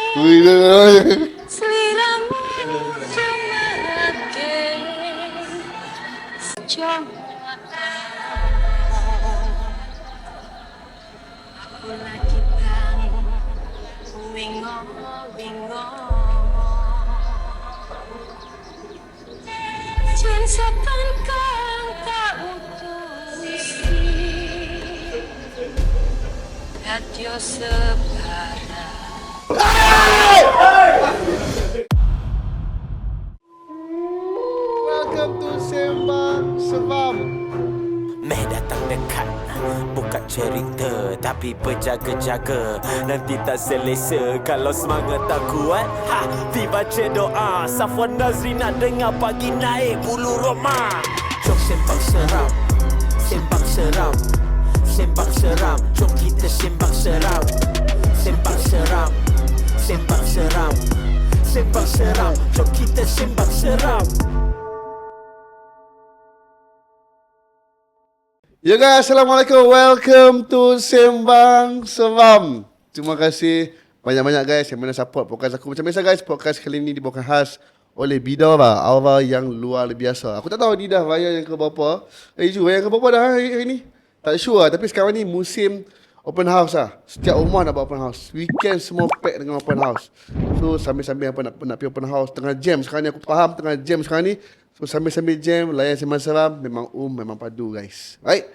Seliramu semakin sejongata. Aku lagi bang wingo. Jen setan kang tak utusi Kadyo sebarang. Welcome to Sembang Sebam. Meh datang dekat, bukan cerita tapi berjaga-jaga. Nanti tak selesa kalau semangat tak kuat. Dibaca doa, Safwan Nazri nak dengar pagi naik bulu roma. Jom sembang seram, sembang seram, sembang seram. Jom kita sembang seram, sembang seram, sembang seram, sembang seram. Jom kita sembang seram. Ya guys, Assalamualaikum. Welcome to Sembang Sebam. Terima kasih banyak-banyak guys yang mana support podcast aku. Macam biasa guys, podcast kali ini dibawakan khas oleh Bidara, aura yang luar biasa. Aku tak tahu ni dah raya yang ke berapa. Raya yang ke berapa dah hari ni? Tak sure, tapi sekarang ni musim open house lah. Setiap rumah nak buat open house. Weekend semua pack dengan open house. So sambil-sambil apa nak pergi open house, tengah jam sekarang ni, aku faham tengah jam sekarang ni. So sambil-sambil jam, layan Sembang Seram, memang padu guys. Right?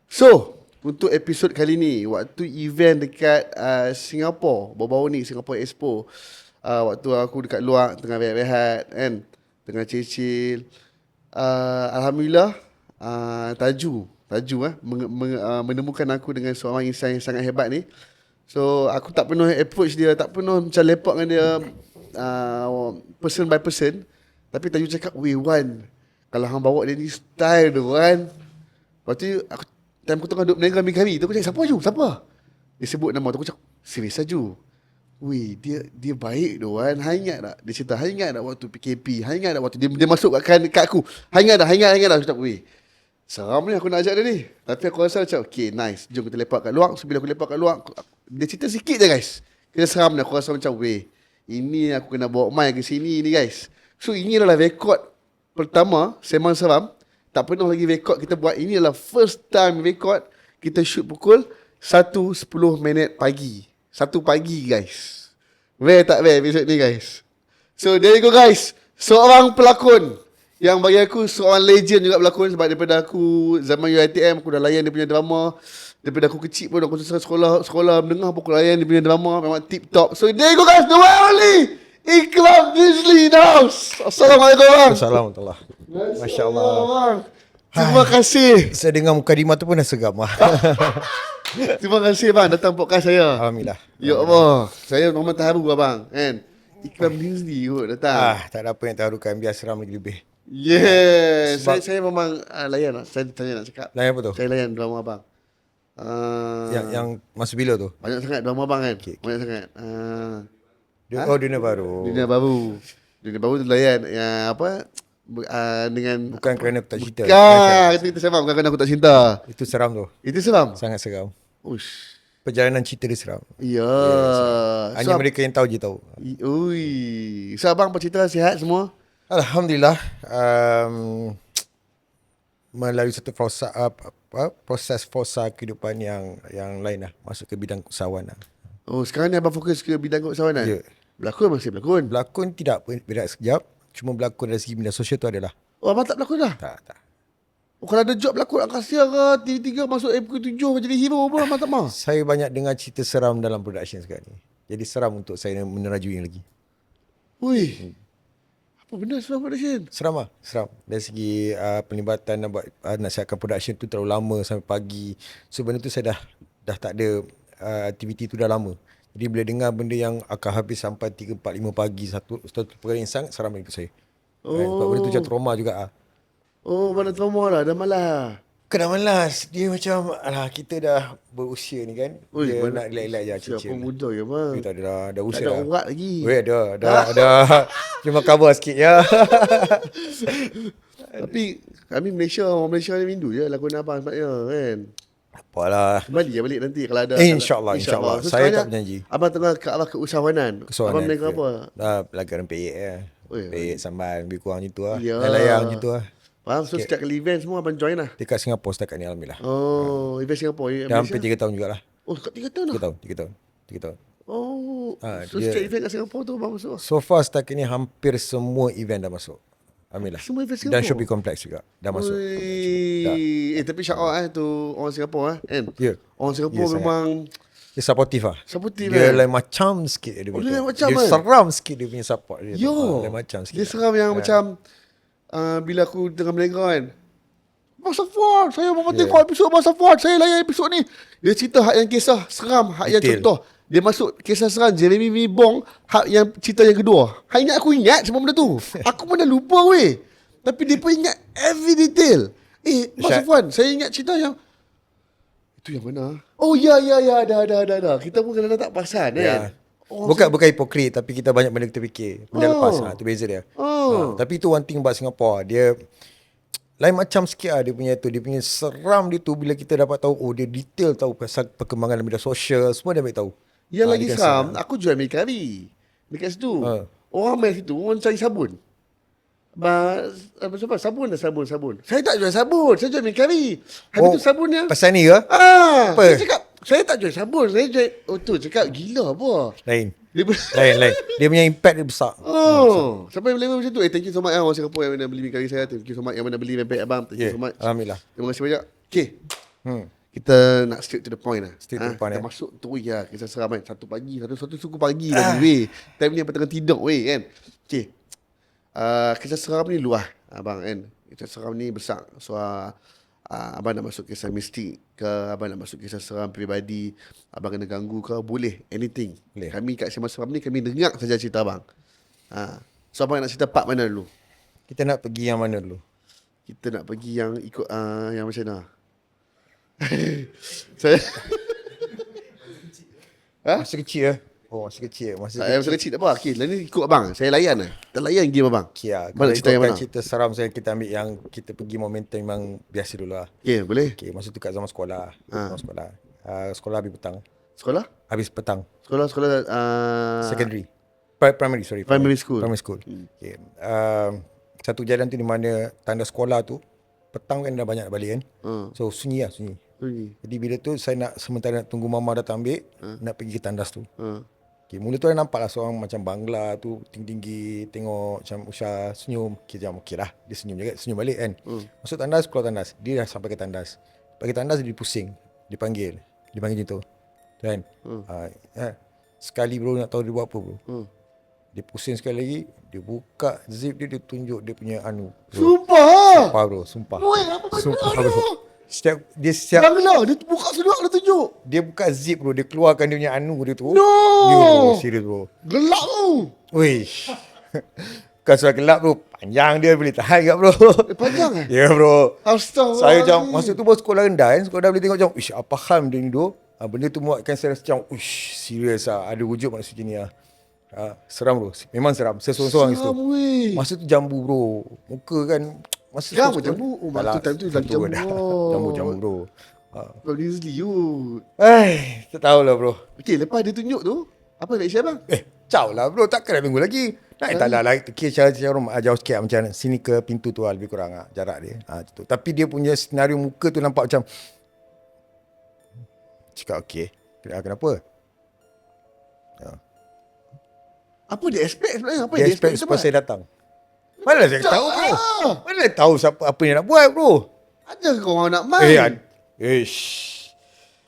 So, untuk episod kali ni, waktu event dekat Singapore, baru-baru ni Singapore Expo, waktu aku dekat luar, tengah rehat-rehat kan, tengah chill-chill. Alhamdulillah, Taju menemukan aku dengan seorang insan yang sangat hebat ni. So, aku tak pernah approach dia, tak pernah macam lepak dengan dia person by person. Tapi Taju cakap, "Weh Wan, kalau hang bawa dia ni style tu Wan." Lepas tu time aku tengah duduk berniaga kami tu, aku cakap, "Siapa Ju? Siapa?" Dia sebut nama tu, aku cakap, "Serius Ju? Weh, dia baik tu Wan. Hang ingat tak?" Dia cerita, "Hang ingat tak waktu PKP? Hang ingat tak waktu dia masuk kat aku? Hang ingat tak? Aku cakap, "Weh, seram ni aku nak ajak dia ni." Tapi aku rasa macam, okay nice, jom kita lepak kat luar. So bila aku lepak kat luar, dia cerita sikit je guys. Kita seram ni, aku rasa macam, weh, ini aku kena bawa mic ke sini ni guys. So ini adalah rekod pertama Sembang Seram. Tak pernah lagi rekod kita buat. Ini adalah first time rekod. Kita shoot pukul 1:10 pagi. 1 pagi guys. Rare tak rare episode ni guys. So there you go guys. Seorang pelakon yang bagi aku seorang legend juga pelakon. Sebab daripada aku zaman UiTM, aku dah layan dia punya drama. Daripada aku kecil pun aku selesai sekolah menengah pun aku layan dia punya drama. Memang tip top. So there you go guys. The one and only Ikram Dizli in the house. Assalamualaikum bang. Assalamualaikum. Masya Allah. Terima kasih. Saya dengar mukadimah tu pun dah seram lah. Terima kasih bang datang podcast saya. Alhamdulillah. Ya Allah, saya memang terharu abang kan. Ikram Dizli kot datang. Tak ada apa yang terharukan, biar seram lagi lebih. Yes. Saya memang layan lah. Saya tanya nak cakap. Layan apa tu? Saya layan drama abang. Yang masa bila tu? Banyak sangat drama abang kan. Okay. Banyak sangat. Dunia Baru. Dunia baru tu layan yang apa dengan Bukan kerana aku tak cinta. Bukan, kita sembang bukan kerana aku tak cinta. Itu seram tu. Itu seram. Sangat seram. Ush. Perjalanan cerita dia seram. Ya. Hanya mereka yang tahu je tahu. Ui. So abang apa cerita, sihat semua? Alhamdulillah. Melalui satu proses fosa kehidupan yang lain lah. Masuk ke bidang usahawan lah. Oh, sekarang ni abang fokus ke bidang keusahawanan? Ya. Berlakon masih berlakon? Berlakon tidak berat sekejap. Cuma berlakon dari segi bidang sosial tu adalah. Oh, abang tak berlakon dah? Tak. Oh, kalau ada job berlakon Angkasa ke, TV3 masuk MK7 jadi hero pun abang tak mahu? Saya banyak dengar cerita seram dalam production sekarang ni. Jadi seram untuk saya menerajui lagi. Ui. Apa benda seram production? Seram lah. Seram. Dari segi pelibatan nak siapkan production tu terlalu lama sampai pagi. So benda tu saya dah tak ada aktiviti tu dah lama. Jadi bila dengar benda yang akan habis sampai 3, 4, 5 pagi satu perkara yang sangat seram untuk saya. Sebab benda tu macam trauma juga ah. Oh, mana trauma lah, dah malas. Bukan dah malas. Dia macam, kita dah berusia ni kan. Ui, dia mana, nak relax je, siapa chill-chill. muda ya bang? Dia tak ada dah usia tak ada dah. urat lagi. Weh, ada. Cuma cover sikit ya. Tapi kami orang Malaysia ni rindu je lakon abang sebabnya kan. Apalah. Kembali balik nanti kalau ada. InsyaAllah. So, Saya sekarang tak berjanji. Abang tengah ke arah keusahawanan. Abang menekan apa? Pelagaran peyek lah. Oi, Peyek sambal lebih kurang macam tu lah. Ya. Layang macam tu lah. Faham? So setiap kali event semua abang join lah. Dekat Singapura setakat ni alhamdulillah. Oh, event Singapura. Dah hampir 3 tahun jugalah. Oh, kat 3 tahun 3 lah. tahun. 3 tahun. Oh, so dia- setiap event kat Singapura tu abang masuk. So far setakat ni hampir semua event dah masuk. Alhamdulillah. Semua event Dan Singapura? Shopee Complex juga dah masuk. Dah. Tapi shout out tu orang Singapura kan. Ya. Orang Singapura Ya, memang Dia supportive lah. Supportive, Dia kan? lain macam sikit dia, dia lain macam, dia kan? seram sikit dia punya support dia. Yo. Lain macam sikit. Dia seram yang macam bila aku tengah berlengkar kan. Abang Safwan, saya mau tengok episod Abang Safwan. Saya layan episod ni. Dia cerita hak yang kisah seram, hak yang Detail. contoh. Dia masuk kisah seram Jeremy Mibong, hak yang cerita yang kedua. Hak ingat aku ingat semua benda tu. Aku pun dah lupa weh. Tapi dia pun ingat every detail. Abang Safwan, saya ingat cerita yang itu yang mana? Oh ya dah. Kita pun kadang-kadang tak perasan kan. Ya. Bukan hipokrit tapi kita banyak benda kita fikir. Benda lepas tu beza dia. Tapi itu one thing about Singapore. Dia lain macam sikit lah dia punya tu. Dia punya seram dia tu bila kita dapat tahu dia detail tahu pasal perkembangan media sosial, semua dia ambil tahu. Yang lagi dia seram, aku jual mi kari dekat situ. Orang main situ, orang cari sabun. Sabun. Saya tak jual sabun, saya jual mi kari. Habis tu sabunnya. Pasal ni ke? Apa? Apa? Saya cakap, saya tak jual sabun, saya jual. Oh tu cakap gila apa? Lain. Dia Lain. Dia punya impact dia besar. Oh, sampai boleh macam tu. Thank you so much orang Singapura yang mana beli mi kari saya. Thank you so much yang mana beli member abang. Thank you so much. Alhamdulillah. Terima kasih banyak. Okay. Hmm. Kita nak straight to the point lah. Straight to the point, Kita eh. masuk tu ya. Kisah seram kan. Satu pagi. Satu suku pagi tadi weh. Time ni apa tengah tidur weh kan. Okay. Kisah seram ni luah abang kan. Kisah seram ni besar. So abang nak masuk kisah mistik ke, abang nak masuk kisah seram peribadi, abang kena ganggu ke, boleh. Anything. Boleh. Kami kat Sembang Seram ni kami dengar saja cerita abang. So abang nak cerita part mana dulu? Kita nak pergi yang mana dulu? Kita nak pergi yang ikut yang macam mana? Saya Masa kecil Masa kecil. saya masa kecil tak apa. Okey, lah ni ikut abang. Saya layan lah. Kita layan game abang. Okay, lah. Abang nak cerita yang mana? Cerita seram saya kita ambil yang kita pergi momentum memang biasa dulu lah. Okey, boleh. Okay, masa tu kat zaman sekolah. Sekolah habis petang. Sekolah? Habis petang. Sekolah Secondary. Primary school. Primary school. Okay. Satu jalan tu di mana tanda sekolah tu petang kan dah banyak balik kan. So sunyi. Sunyi. Jadi bila tu saya nak sementara nak tunggu mama datang ambil, nak pergi ke tandas tu. Okay, mula tu saya nampak lah seorang macam Bangla tu tinggi-tinggi, tengok macam Usha senyum. Okay, jam okey lah. Dia senyum juga, senyum balik kan. Masuk tandas, keluar tandas. Dia dah sampai ke tandas. Bagi tandas dia pusing, dipanggil macam tu. Kan? Sekali bro nak tahu dia buat apa bro. Dia pusing sekali lagi, dia buka zip dia tunjuk dia punya anu. Sumpah! Sumpah. Oi, apa kau Sumpah tengok bro. tu? Setiap Bangla, dia buka seluar dia tunjuk. dia buka zip bro, dia keluarkan dia punya anu dia tu. No! Yo bro, serius bro. Gelap tu. Wish. Bukan suara gelap bro, panjang dia boleh tahan kat bro. Panjang eh? Ya bro. Astagfirullah. Saya macam masa tu baru sekolah rendah kan, sekolah dah boleh tengok macam, ish apa hal dia ni tu. Benda tu buatkan saya rasa macam, uish serius lah, ada wujud manusia macam ni lah. Seram bro, memang seram. Saya seorang-seorang kat situ. Seram weh. Masa tu jambu bro, muka kan masa Sekarang pun sekolah- jambu? Oh, Tak lah, waktu time tu lagi jambu jambu. dah. Oh. Jambu bro. Kau Grizzly you. Tak tahulah bro. Okey, lepas dia tunjuk tu, apa reaction abang? Caw lah bro, takkan nak tunggu lagi. Tak lah, cara rumah jauh sikit macam sini ke pintu tu lah, lebih kurang lah, jarak dia. Macam tu. Tapi dia punya senario muka tu nampak macam, cakap okey, kenapa? Apa dia expect sebenarnya? Apa Dia dia expect supaya saya datang. Mana saya tahu bro? Ah! Mana saya tahu siapa apa yang nak buat bro? Ada ke orang nak main?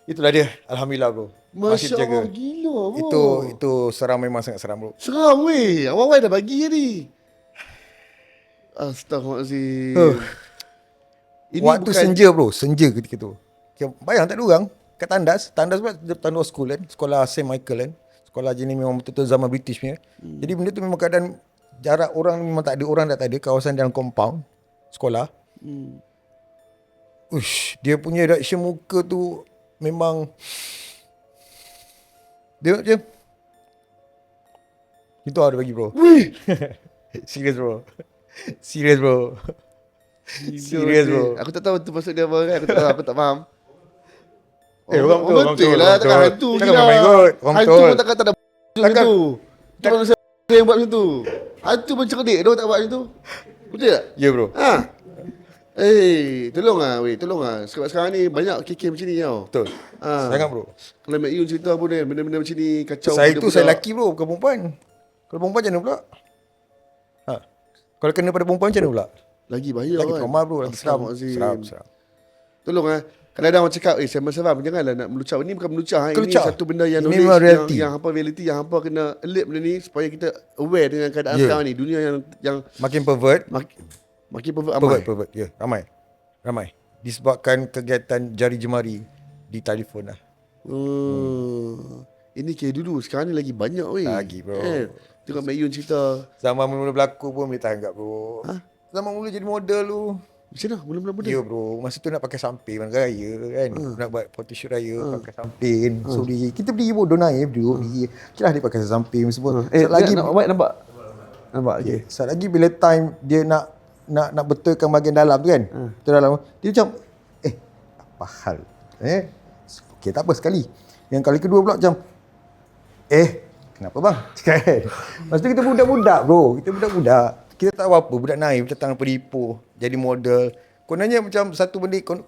Itulah dia. Alhamdulillah bro. Masih Masya terjaga. Allah, gila bro. Itu seram, memang sangat seram bro. Seram weh. Awal-awal dah bagi tadi. Astaghfirullahaladzim. Ini Waktu bukan senja bro, senja ketika tu. Okay, bayang tak ada orang kat tandas pun tandas school kan, sekolah St. Michael kan. Sekolah jenis memang betul-betul zaman British punya. Jadi benda tu memang keadaan jarak orang memang tak ada, orang tak ada, kawasan dalam compound sekolah. Ush, dia punya reaction muka tu memang dia je. Itu ada bagi bro. Serius bro. Serius bro. Serius bro. Aku tak tahu tu maksud dia apa kan. Aku tak faham. Orang betul lah. Takkan hantu Takkan gila. main kot. Orang Hantu betul. pun takkan tak ada macam tu. Takkan manusia yang buat macam tu. Hantu pun cerdik dia tak buat macam tu. Betul tak? Ya bro. Ha. Tolong lah weh, tolong lah. Sebab sekarang ni banyak KK macam ni tau. Betul. Ha. Sangat bro. Kalau Mek Yun cerita pun dia benda-benda macam ni kacau. Saya tu budak-budak. saya lelaki bro, bukan perempuan. Kalau perempuan macam mana pula? Ha. Kalau kena pada perempuan macam mana pula? Lagi bahaya Lagi kan. trauma bro, lagi seram. Astagfirullahalazim. Seram. Tolong lah. Kadang-kadang orang cakap, Sembang Seram janganlah nak melucah. Ini bukan melucah. Kelucah. Ini satu benda yang Ini knowledge, memang reality. yang hampa reality, yang hampa kena alert benda ni supaya kita aware dengan keadaan Yeah. sekarang ni. Dunia yang Makin pervert, makin pervert amai. pervert. Ya, ramai. Disebabkan kegiatan jari jemari di telefon lah. Ini kira dulu. Sekarang ni lagi banyak weh. Lagi, bro. Tengok Mek Yun cerita. Zaman mula-mula berlaku pun boleh tahan kat bro. Ha? Zaman mula jadi model lu. Macam mana? Mula-mula muda. Ya bro, masa tu nak pakai samping mana raya kan. Nak buat photoshoot raya pakai samping. So kita beli bodoh naik duduk ni. Kira dia pakai samping semua. Sat lagi nampak. Nampak okay. Sat lagi bila time dia nak betulkan bahagian dalam tu kan. Tu dalam dia macam apa hal? Okey tak apa sekali. Yang kali kedua pula macam kenapa bang? Kan. Masa tu kita budak-budak bro. Kita budak-budak. Kita tak tahu apa. Budak naif macam tangan peripu. Jadi model. Kononnya macam satu benda. Kan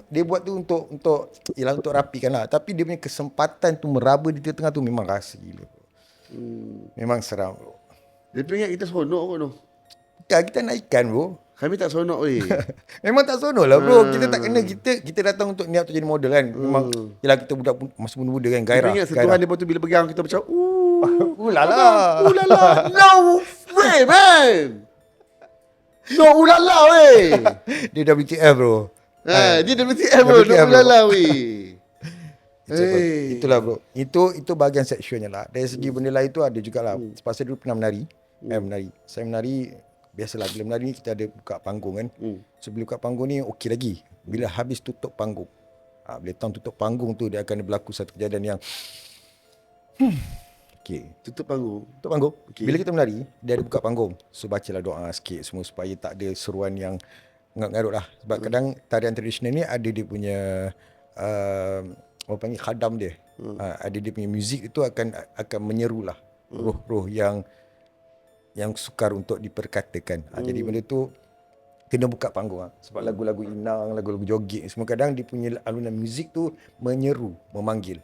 dia buat tu untuk rapikan lah. Tapi dia punya kesempatan tu meraba di tengah tu memang rasa gila bro. Memang seram bro. Dia ingat kita seronok kot tu. Bukan kita nak ikan bro. Kami tak seronok weh. Memang tak seronok lah bro. Kita tak kena. Kita datang untuk niat untuk jadi model kan. Memang yelah kita budak masa muda-muda kan. Gairah. Dia ingat sentuhan dia tu bila pegang kita macam Ulala. No way man. No ulala weh. Dia WTF bro. Dia WTF bro. No WTF, bro. ulala weh. Itulah bro. Itu bahagian seksualnya lah. Dari segi benda lain tu ada jugalah. Sebab saya dulu pernah menari. Menari. Saya menari biasalah bila menari ni kita ada buka panggung kan. So bila buka panggung ni okey lagi. Bila habis tutup panggung. Bila tahun tutup panggung tu dia akan berlaku satu kejadian yang okey. Tutup panggung. Tutup panggung. Okay. Bila kita menari, dia ada buka panggung. So bacalah doa sikit semua supaya tak ada seruan yang ngarut-ngarut lah. Sebab kadang tarian tradisional ni ada dia punya orang panggil khadam dia. Ada dia punya muzik itu akan menyeru lah roh-roh yang sukar untuk diperkatakan. Jadi benda tu kena buka panggung lah. Sebab lagu-lagu Inang, lagu-lagu joget semua kadang dia punya alunan muzik tu menyeru, memanggil.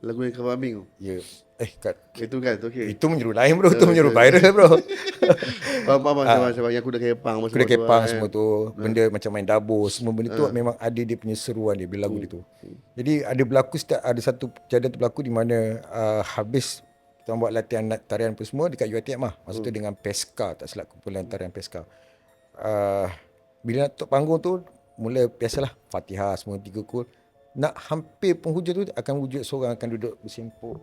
Lagu yang cover Aming tu. Ya. Itu kan, tu okey. Itu menyeru lain bro, itu menyeru viral bro. Faham yang kuda kepang Kuda kepang semua tu, benda macam main dabur, semua benda tu memang ada dia punya seruan dia bila lagu dia tu. Jadi ada satu kejadian tu berlaku di mana habis kita buat latihan tarian pun semua dekat UiTM lah. Masa tu dengan Peska, tak silap kumpulan tarian Peska. Bila nak tutup panggung tu, mula biasalah Fatihah semua 3 kul. Nak hampir penghujung tu akan wujud seorang akan duduk bersimpul.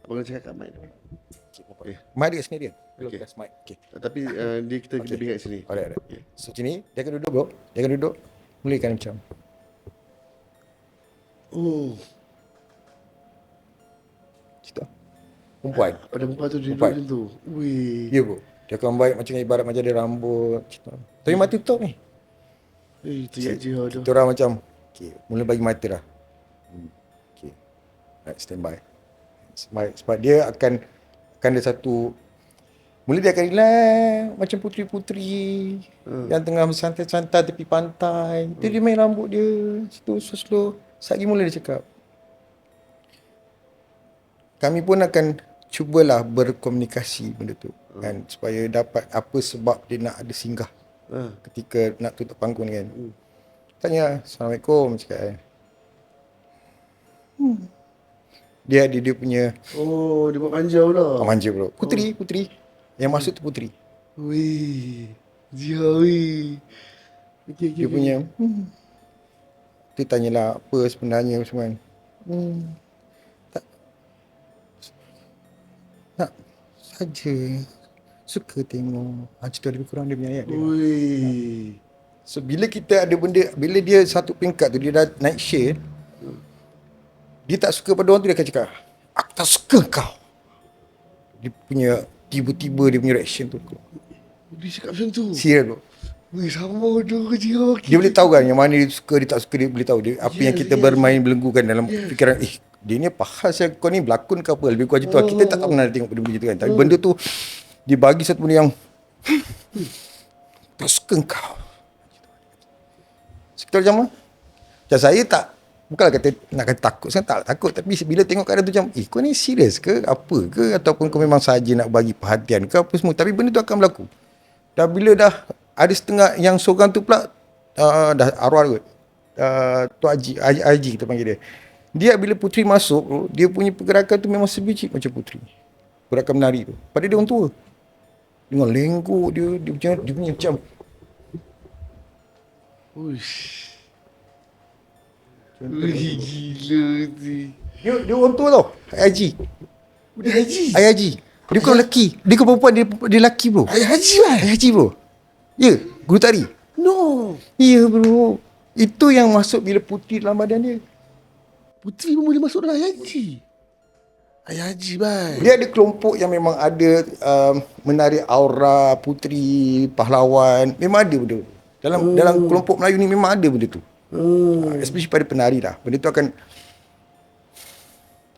Abang cakap kat mic. Mic dia sini dia. Okay. Mic. Okay. Tapi dia kita lebih kat sini. Alright. So sini dia akan duduk bro. Dia akan duduk. Mulakan macam. Cerita. Perempuan. Pada perempuan tu dia duduk Perempuan. macam tu. Wih. Ya bro. Dia akan baik macam ibarat macam ada rambut. Cerita. Tapi mata tutup ni. Teriak jihad tu. Kita orang macam okay, mula bagi mata dah. Okay. Right, stand by. Sebab dia akan ada satu mula dia akan relax macam puteri-puteri yang tengah santai-santai tepi pantai. Dia main rambut dia slow. Sekali mula dia cakap. Kami pun akan cubalah berkomunikasi benda tu kan supaya dapat apa sebab dia nak ada singgah. Ketika nak tutup panggung ni kan. Tanya, Assalamualaikum cakap kan. Dia ada dia punya dia buat manja pula. manja bro. Puteri. Yang masuk tu puteri. Wih. Jihad wih. Okay. Dia punya dia tanyalah apa sebenarnya semua kan. Tak nak saja suka tengok. Cerita lebih kurang dia punya ayat dia. Wih. So bila kita ada benda, bila dia satu peringkat tu dia dah naik share, dia tak suka pada orang tu dia akan cakap, aku tak suka kau. Dia punya tiba-tiba dia punya reaction tu. Dia cakap macam tu. Serius bro. Wih, sama tu kecil. Dia boleh tahu kan yang mana dia suka, dia tak suka, dia boleh tahu. Dia, apa yang kita bermain belenggu kan dalam fikiran, dia ni apa hal saya, kau ni berlakon ke apa? Lebih kurang macam tu. Kita tak pernah tengok benda macam tu kan. Tapi benda tu, dia bagi satu benda yang, tak suka kau. Sekitar macam mana? Macam saya tak, bukanlah kata nak kata takut, saya tak takut. Tapi bila tengok keadaan tu macam, kau ni serius ke? Apa ke? Ataupun kau memang saja nak bagi perhatian ke apa semua. Tapi benda tu akan berlaku. Dan bila dah ada setengah yang seorang tu pula dah arwah kot. Tok Haji kita panggil dia. Dia bila Puteri masuk, dia punya pergerakan tu memang sebiji macam Puteri. Pergerakan menari tu. Padahal dia orang tua. Dengan lenggok dia punya macam Uish. Wih, gila tu. dia orang tua tau. Haji. Budak haji. Ayah Haji. Dia bukan lelaki. Dia bukan perempuan, dia lelaki bro. Ayah haji lah. Ayah Haji bro. Ya, guru tari. No. Ya bro. Itu yang masuk bila putih dalam badan dia. Puteri pun boleh masuk dalam ayah haji. Ayah haji, bye. Dia ada kelompok yang memang ada menarik aura puteri, pahlawan. Memang ada benda tu. Dalam kelompok Melayu ni memang ada benda tu. Especially pada penari lah. Benda tu akan,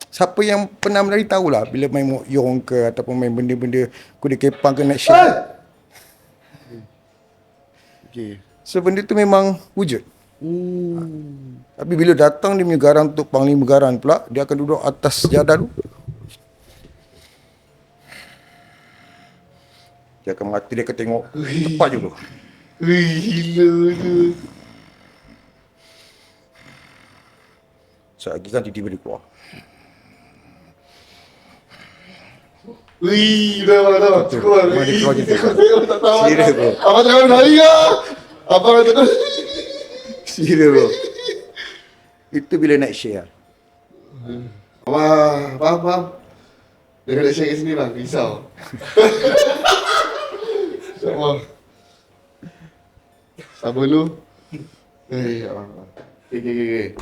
siapa yang pernah menari tahulah bila main mokyong ke ataupun main benda-benda kuda kepang ke night shift. Okay. So benda tu memang wujud. Tapi bila datang dia punya garang untuk Panglima Garan pula, dia akan duduk atas sejadah tu. Dia akan mati, dia akan tengok tepat je tu. Wih, gila tu. So lagi kan tiba-tiba dia keluar. Wih, dah. Cukup. Memang dia keluar je tu. Aku tak tahu. Serius bro. Abang tengah menari ke? Abang tengah. Serius bro. Itu bila night shift lah. Abang, faham. Dia kena share kat sini bang, risau. InsyaAllah. Sabar dulu. Abang. Okay.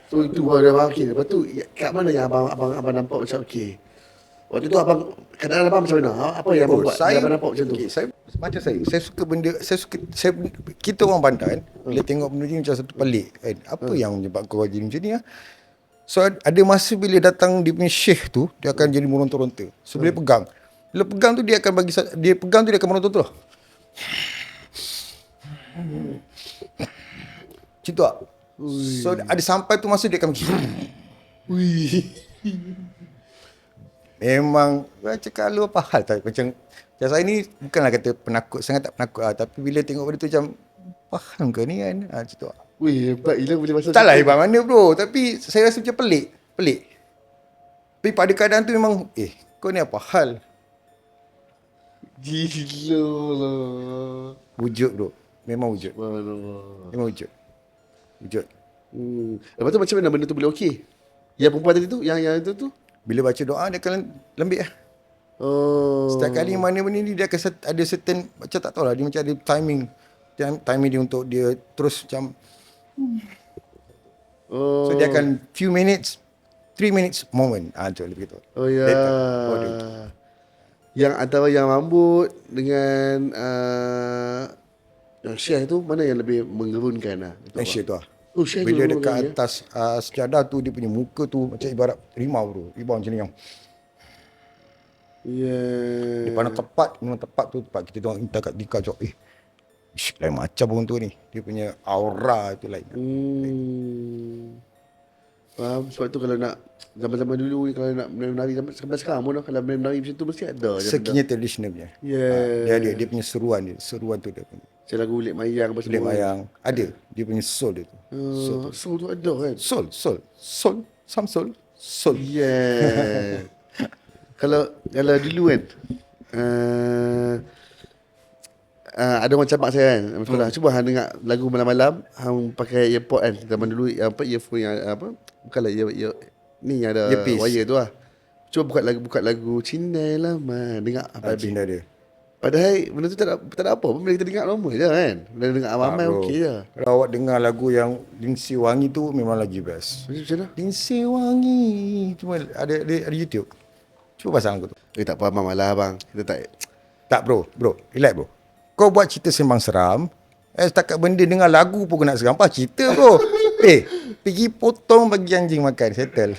So itu baru abang okey. Lepas tu kat mana yang abang nampak macam okey? Waktu tu abang, keadaan abang macam mana? Apa yang abang buat? Saya, abang nampak macam tu? Okay, saya suka benda, kita orang bandar kan, bila tengok benda ni macam satu pelik kan. Apa yang menyebabkan kau jadi macam ni lah. So ada masa bila datang dia punya syekh tu, dia akan jadi meronta-ronta. So bila pegang, tu dia akan bagi, dia pegang tu dia akan meronta tu lah. Macam tu lah. So ada sampai tu masa dia akan pergi. Wih. Memang cakap lu apa hal tak macam saya ni bukanlah kata penakut, sangat tak penakut lah, tapi bila tengok benda tu macam faham ke ni kan, macam tu lah. Wih, hebat gila boleh masuk. Tak lah hebat mana bro, tapi saya rasa macam pelik. Tapi pada keadaan tu memang kau ni apa hal. Gila lah. Wujud bro, memang wujud. Subhanallah. Memang wujud. Lepas tu macam mana benda tu boleh okey? Yang perempuan tadi tu, yang itu tu? Bila baca doa dia akan lembik lah. Oh. Setiap kali mana benda ni dia akan ada certain, macam tak tahulah, dia macam ada timing dia untuk dia terus macam Oh. so dia akan few minutes, 3 minutes moment. Macam lebih gitu. Oh ya. Yang antara yang rambut dengan yang syekh tu mana yang lebih menggerunkan lah? Yang syekh tu lah. Oh, syekh Bila tu dekat ya? atas sejadah tu, dia punya muka tu macam ibarat rimau bro. Rimau macam ni yang Yeah. dia pandang tepat, memang tepat tu tepat. Kita tengok kita kat Dika cakap, lain macam orang tu ni. Dia punya aura tu lain. Faham? Sebab tu kalau nak zaman-zaman dulu ni, kalau nak menari sampai sekarang pun kalau menari macam tu mesti ada je. Sekiranya tradisional punya. Yeah. Dia punya seruan tu dia punya. Macam lagu Ulik Mayang apa Kulit semua. mayang. Ada. Dia punya soul dia tu. Soul tu ada kan? Soul. Some soul. Yeah. Kalau dulu kan ada orang capak saya kan sekolah. Cuba hang dengar lagu malam-malam, hang pakai earpod kan. Zaman dulu earphone yang bukanlah ni yang ada Earpiece. wire tu lah. Cuba buka lagu Cina Lama, dengar apa habis. Cina dia. Padahal benda tu tak ada apa pun, bila kita dengar normal je kan. Bila dengar ramai bro. okey je. Kalau awak dengar lagu yang Lingsi Wangi tu memang lagi best. Macam mana? Lingsi Wangi. Cuma ada YouTube. Cuba pasang lagu tu. Tak apa, abang malah abang. Kita tak Tak bro. Relax bro. Kau buat cerita sembang seram, Setakat benda dengar lagu pun kena seram. Apa cerita bro? Pergi potong bagi anjing makan. Settle.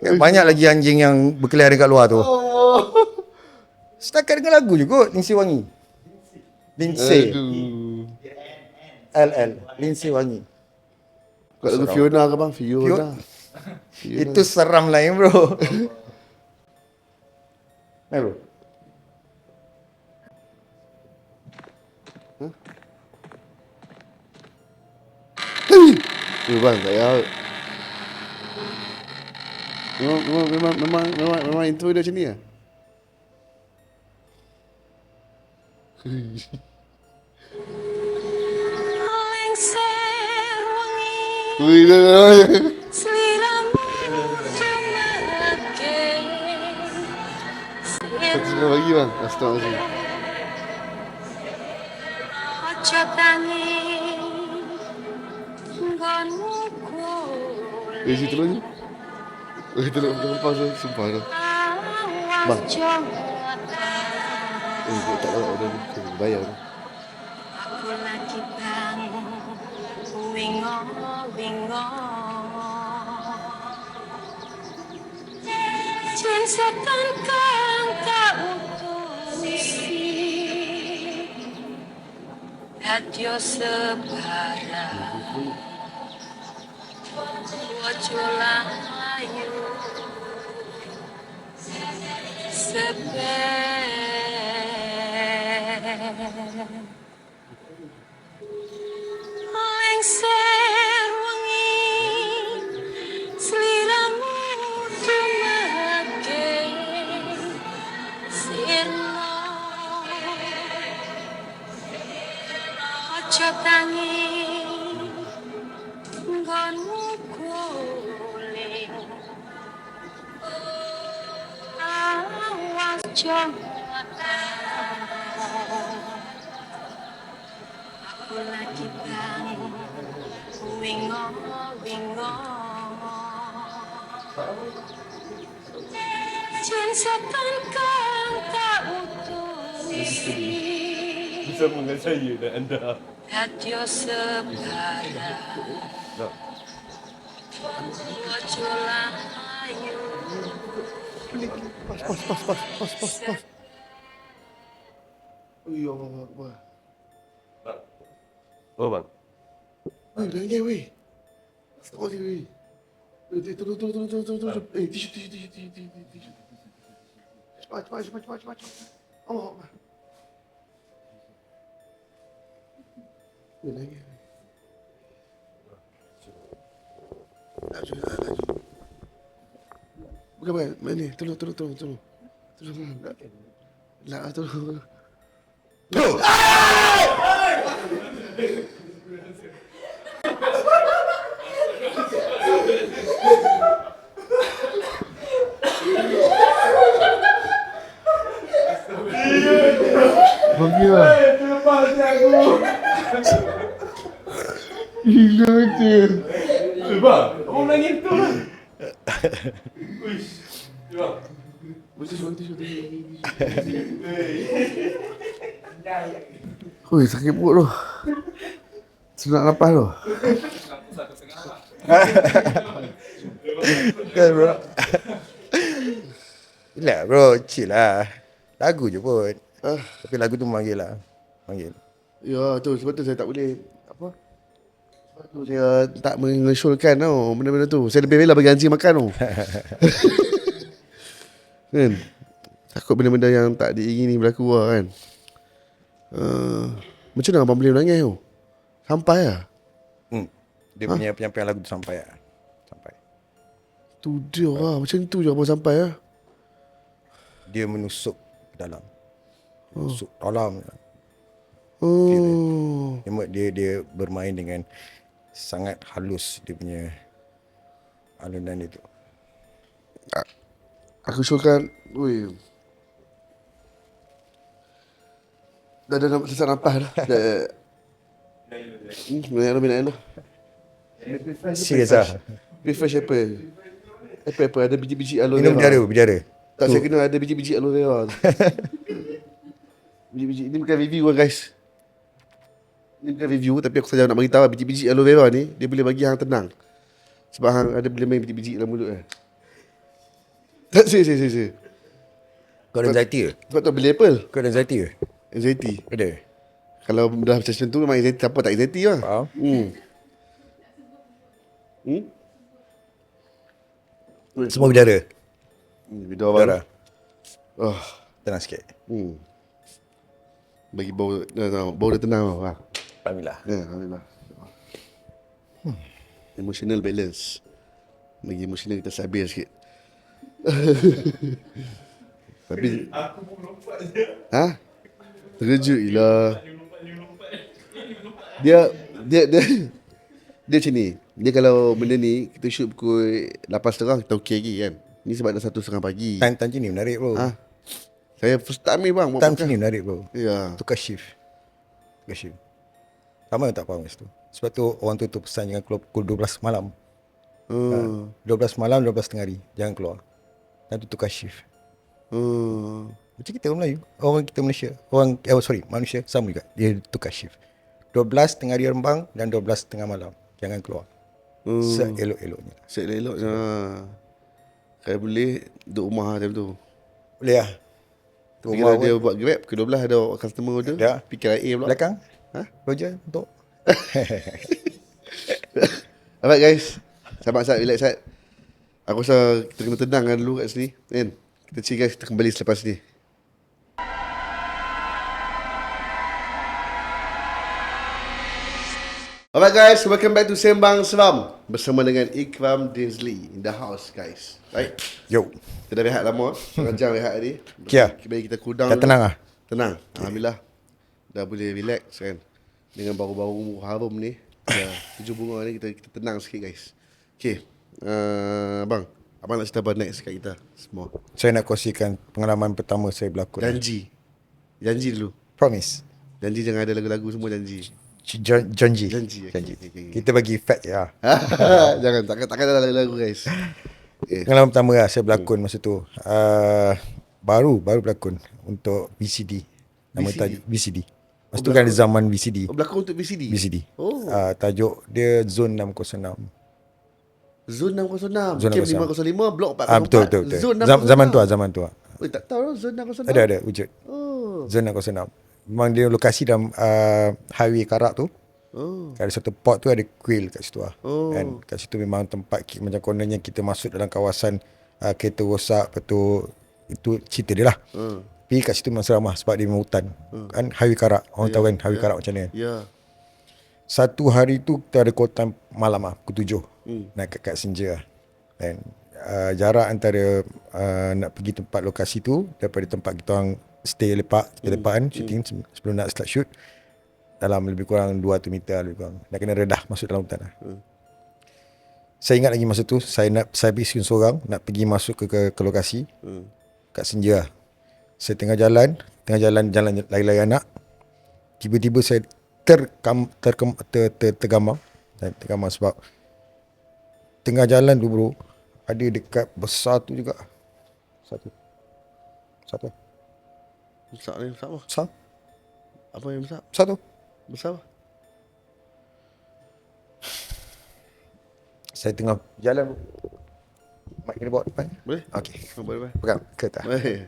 Banyak lagi anjing yang berkeliaran kat luar tu. Setakat dengar lagu je kot. Lindsay Wangi. Lindsay. Aduh. LL. Lindsay Wangi. Kat lagu Fiona ke bang? Fiona. Itu seram lain bro. Bro. Bang, tak payah. Memang intro dia macam ni lah. Lengser wangi Ui, dah. seliramu semakin Satu sekali lagi bang. Astagfirullah. ojo tangi nggonmu kulit Situ lagi. Kita nak lepas tu. Sumpah tu. awas jangan Tak tahu ada bayar tu. aku lagi bangun wingo wingo Jen setan kang tak utusi radio sebara ojo layu lengser wangi seliramu semakin sirna ojo tangi nggonmu kulit awas jangan aku lagi bangun wingo wingo jen setan kang tak utusi Bersama dengan saya dan anda. radio sebara ojo layu Pas. Ui, Allah Akbar. Oh bang. Ui, nangis weh. Astagfirullah weh. Tolong. Tisu. Cepat. Allah Akbar. Ui, nangis. Laju. Bukan, mana? Tolong. Tolong. Lah, tolong. Bagi lah. Gila je. Bang, orang nangis tu bang. Tisu. Ui, sakit perut tu. Senang lapar tu. Kan bro. Relax bro, chill lah. Lagu je pun. Tapi lagu tu memanggil lah. Panggil. Ya, tu sebab tu saya tak boleh apa? Sebab tu saya tak mengesyorkan tau benda-benda tu. Saya lebih rela bagi anjing makan tau. Kan? Takut benda-benda yang tak diingini berlaku lah kan. Macam mana abang boleh menangis tu? Sampai lah. Dia punya penyampaian lagu tu sampai lah. Sampai. Tu dia lah. Macam tu je abang sampai lah. Dia menusuk ke dalam. Menusuk dalam. Oh. Dia bermain dengan sangat halus dia punya alunan itu. Aku syorkan. Ui. Dah sesak nafas dah. Minat lu. Serius lah. Refresh apple. Apple ada biji-biji alun. Minum bidara. Tak, saya kena ada biji-biji aloe vera tu. Biji-biji ni bukan review lah guys. Ni bukan review, tapi aku saja nak beritahu biji-biji aloe vera ni dia boleh bagi hang tenang. Sebab hang ada boleh main biji-biji dalam mulut kan. Tak, si. Kau ada anxiety ke? Sebab tu beli apple. Kau ada anxiety ke? Anxiety. Ada. Kalau dah macam tu memang anxiety, siapa tak anxiety lah. Faham. Semua berdarah. Video awal. Berdarah. Oh. Tenang sikit. Bagi bau dah tenang tau. Alhamdulillah. Ya, alhamdulillah. Emotional balance. Bagi emotional kita stabil sikit. Tapi aku pun lompat je. Ha? Terkejut gila. Dia macam ni. Dia kalau benda ni kita shoot pukul 8.30 kita okey lagi kan. Ni sebab dah 1.30 pagi. Time macam ni menarik bro. Ha? Saya first time ni bang. buat Time podcast. macam ni menarik bro. Ya. Tukar shift. Sama tak faham kat situ. Sebab tu orang tu pesan jangan keluar pukul 12 malam. 12 malam, 12 tengah hari. Jangan keluar. Nanti tukar shift. Macam kita orang Melayu. Orang kita Malaysia. Manusia sama juga. Dia tukar shift. 12 tengah hari Rembang dan 12 tengah malam. Jangan keluar. Seelok-eloknya. Elok-elok je. Kalau boleh duduk rumah macam tu. Boleh lah. Tapi kalau dia buat Grab ke 12 ada customer order. Ya. PKIA pula. Belakang. Ha? Roger untuk. Alright guys. Sabar-sabar, relax Sat. Aku rasa kita kena tenangkan dulu kat sini kan. Kita chill guys, kita kembali selepas ni. Alright guys, welcome back to Sembang Seram. Bersama dengan Ikram Dinsley in the house guys. Right? Yo. Kita dah rehat lama. Setengah jam rehat tadi. Kia. Bagi kita cool down Dah dulu. tenang lah? Tenang. Alhamdulillah. Dah boleh relax kan. Dengan bau-bau harum ni. Ya, tujuh bunga ni kita tenang sikit guys. Okay. Bang, abang nak cerita apa next kat kita semua? Saya nak kongsikan pengalaman pertama saya berlakon. Janji dulu. Promise. Janji jangan ada lagu-lagu semua janji. Janji. Okay. Kita bagi fact ya. Jangan, takkan ada lagu-lagu guys. Okay. Pengalaman pertama lah saya berlakon masa tu. Baru berlakon untuk VCD. Nama VCD? tajuk VCD. Masa tu kan ada zaman VCD. Oh, berlakon untuk VCD? VCD. Oh. Tajuk dia Zone 606. Zone 606. Zone Camp 505, Blok 404. Betul. Zone 606. Zaman tu. Oh, tak tahu lah Zone 606. Ada wujud. Oh. Zone 606. Memang dia lokasi dalam highway Karak tu. Oh. Ada satu port tu ada kuil kat situ lah. Oh. Dan kat situ memang tempat macam kononnya kita masuk dalam kawasan kereta rosak. Lepas tu itu cerita dia lah. Tapi kat situ memang seram lah sebab dia memang hutan. Kan highway Karak. Orang tahu kan highway Karak macam mana. Ya. Satu hari tu kita ada call time malam lah, pukul 7 nak kat Senja lah. Dan jarak antara nak pergi tempat lokasi tu daripada tempat kita orang stay lepak, kita lepak kan shooting sebelum nak start shoot dalam lebih kurang 200 meter lebih kurang. Nak kena redah masuk dalam hutan lah. Saya ingat lagi masa tu saya pergi seorang nak pergi masuk ke lokasi kat Senja lah. Saya tengah jalan lari-lari anak. Tiba-tiba saya tergamam sebab tengah jalan tu bro, ada dekat besar tu juga. Satu. Besar ni, besar apa? Besar. Apa yang besar? Satu. Besar apa? Saya tengah jalan bro. Mic kena bawa depan. Boleh? Okey. Boleh. Pegang ke tak? Boleh.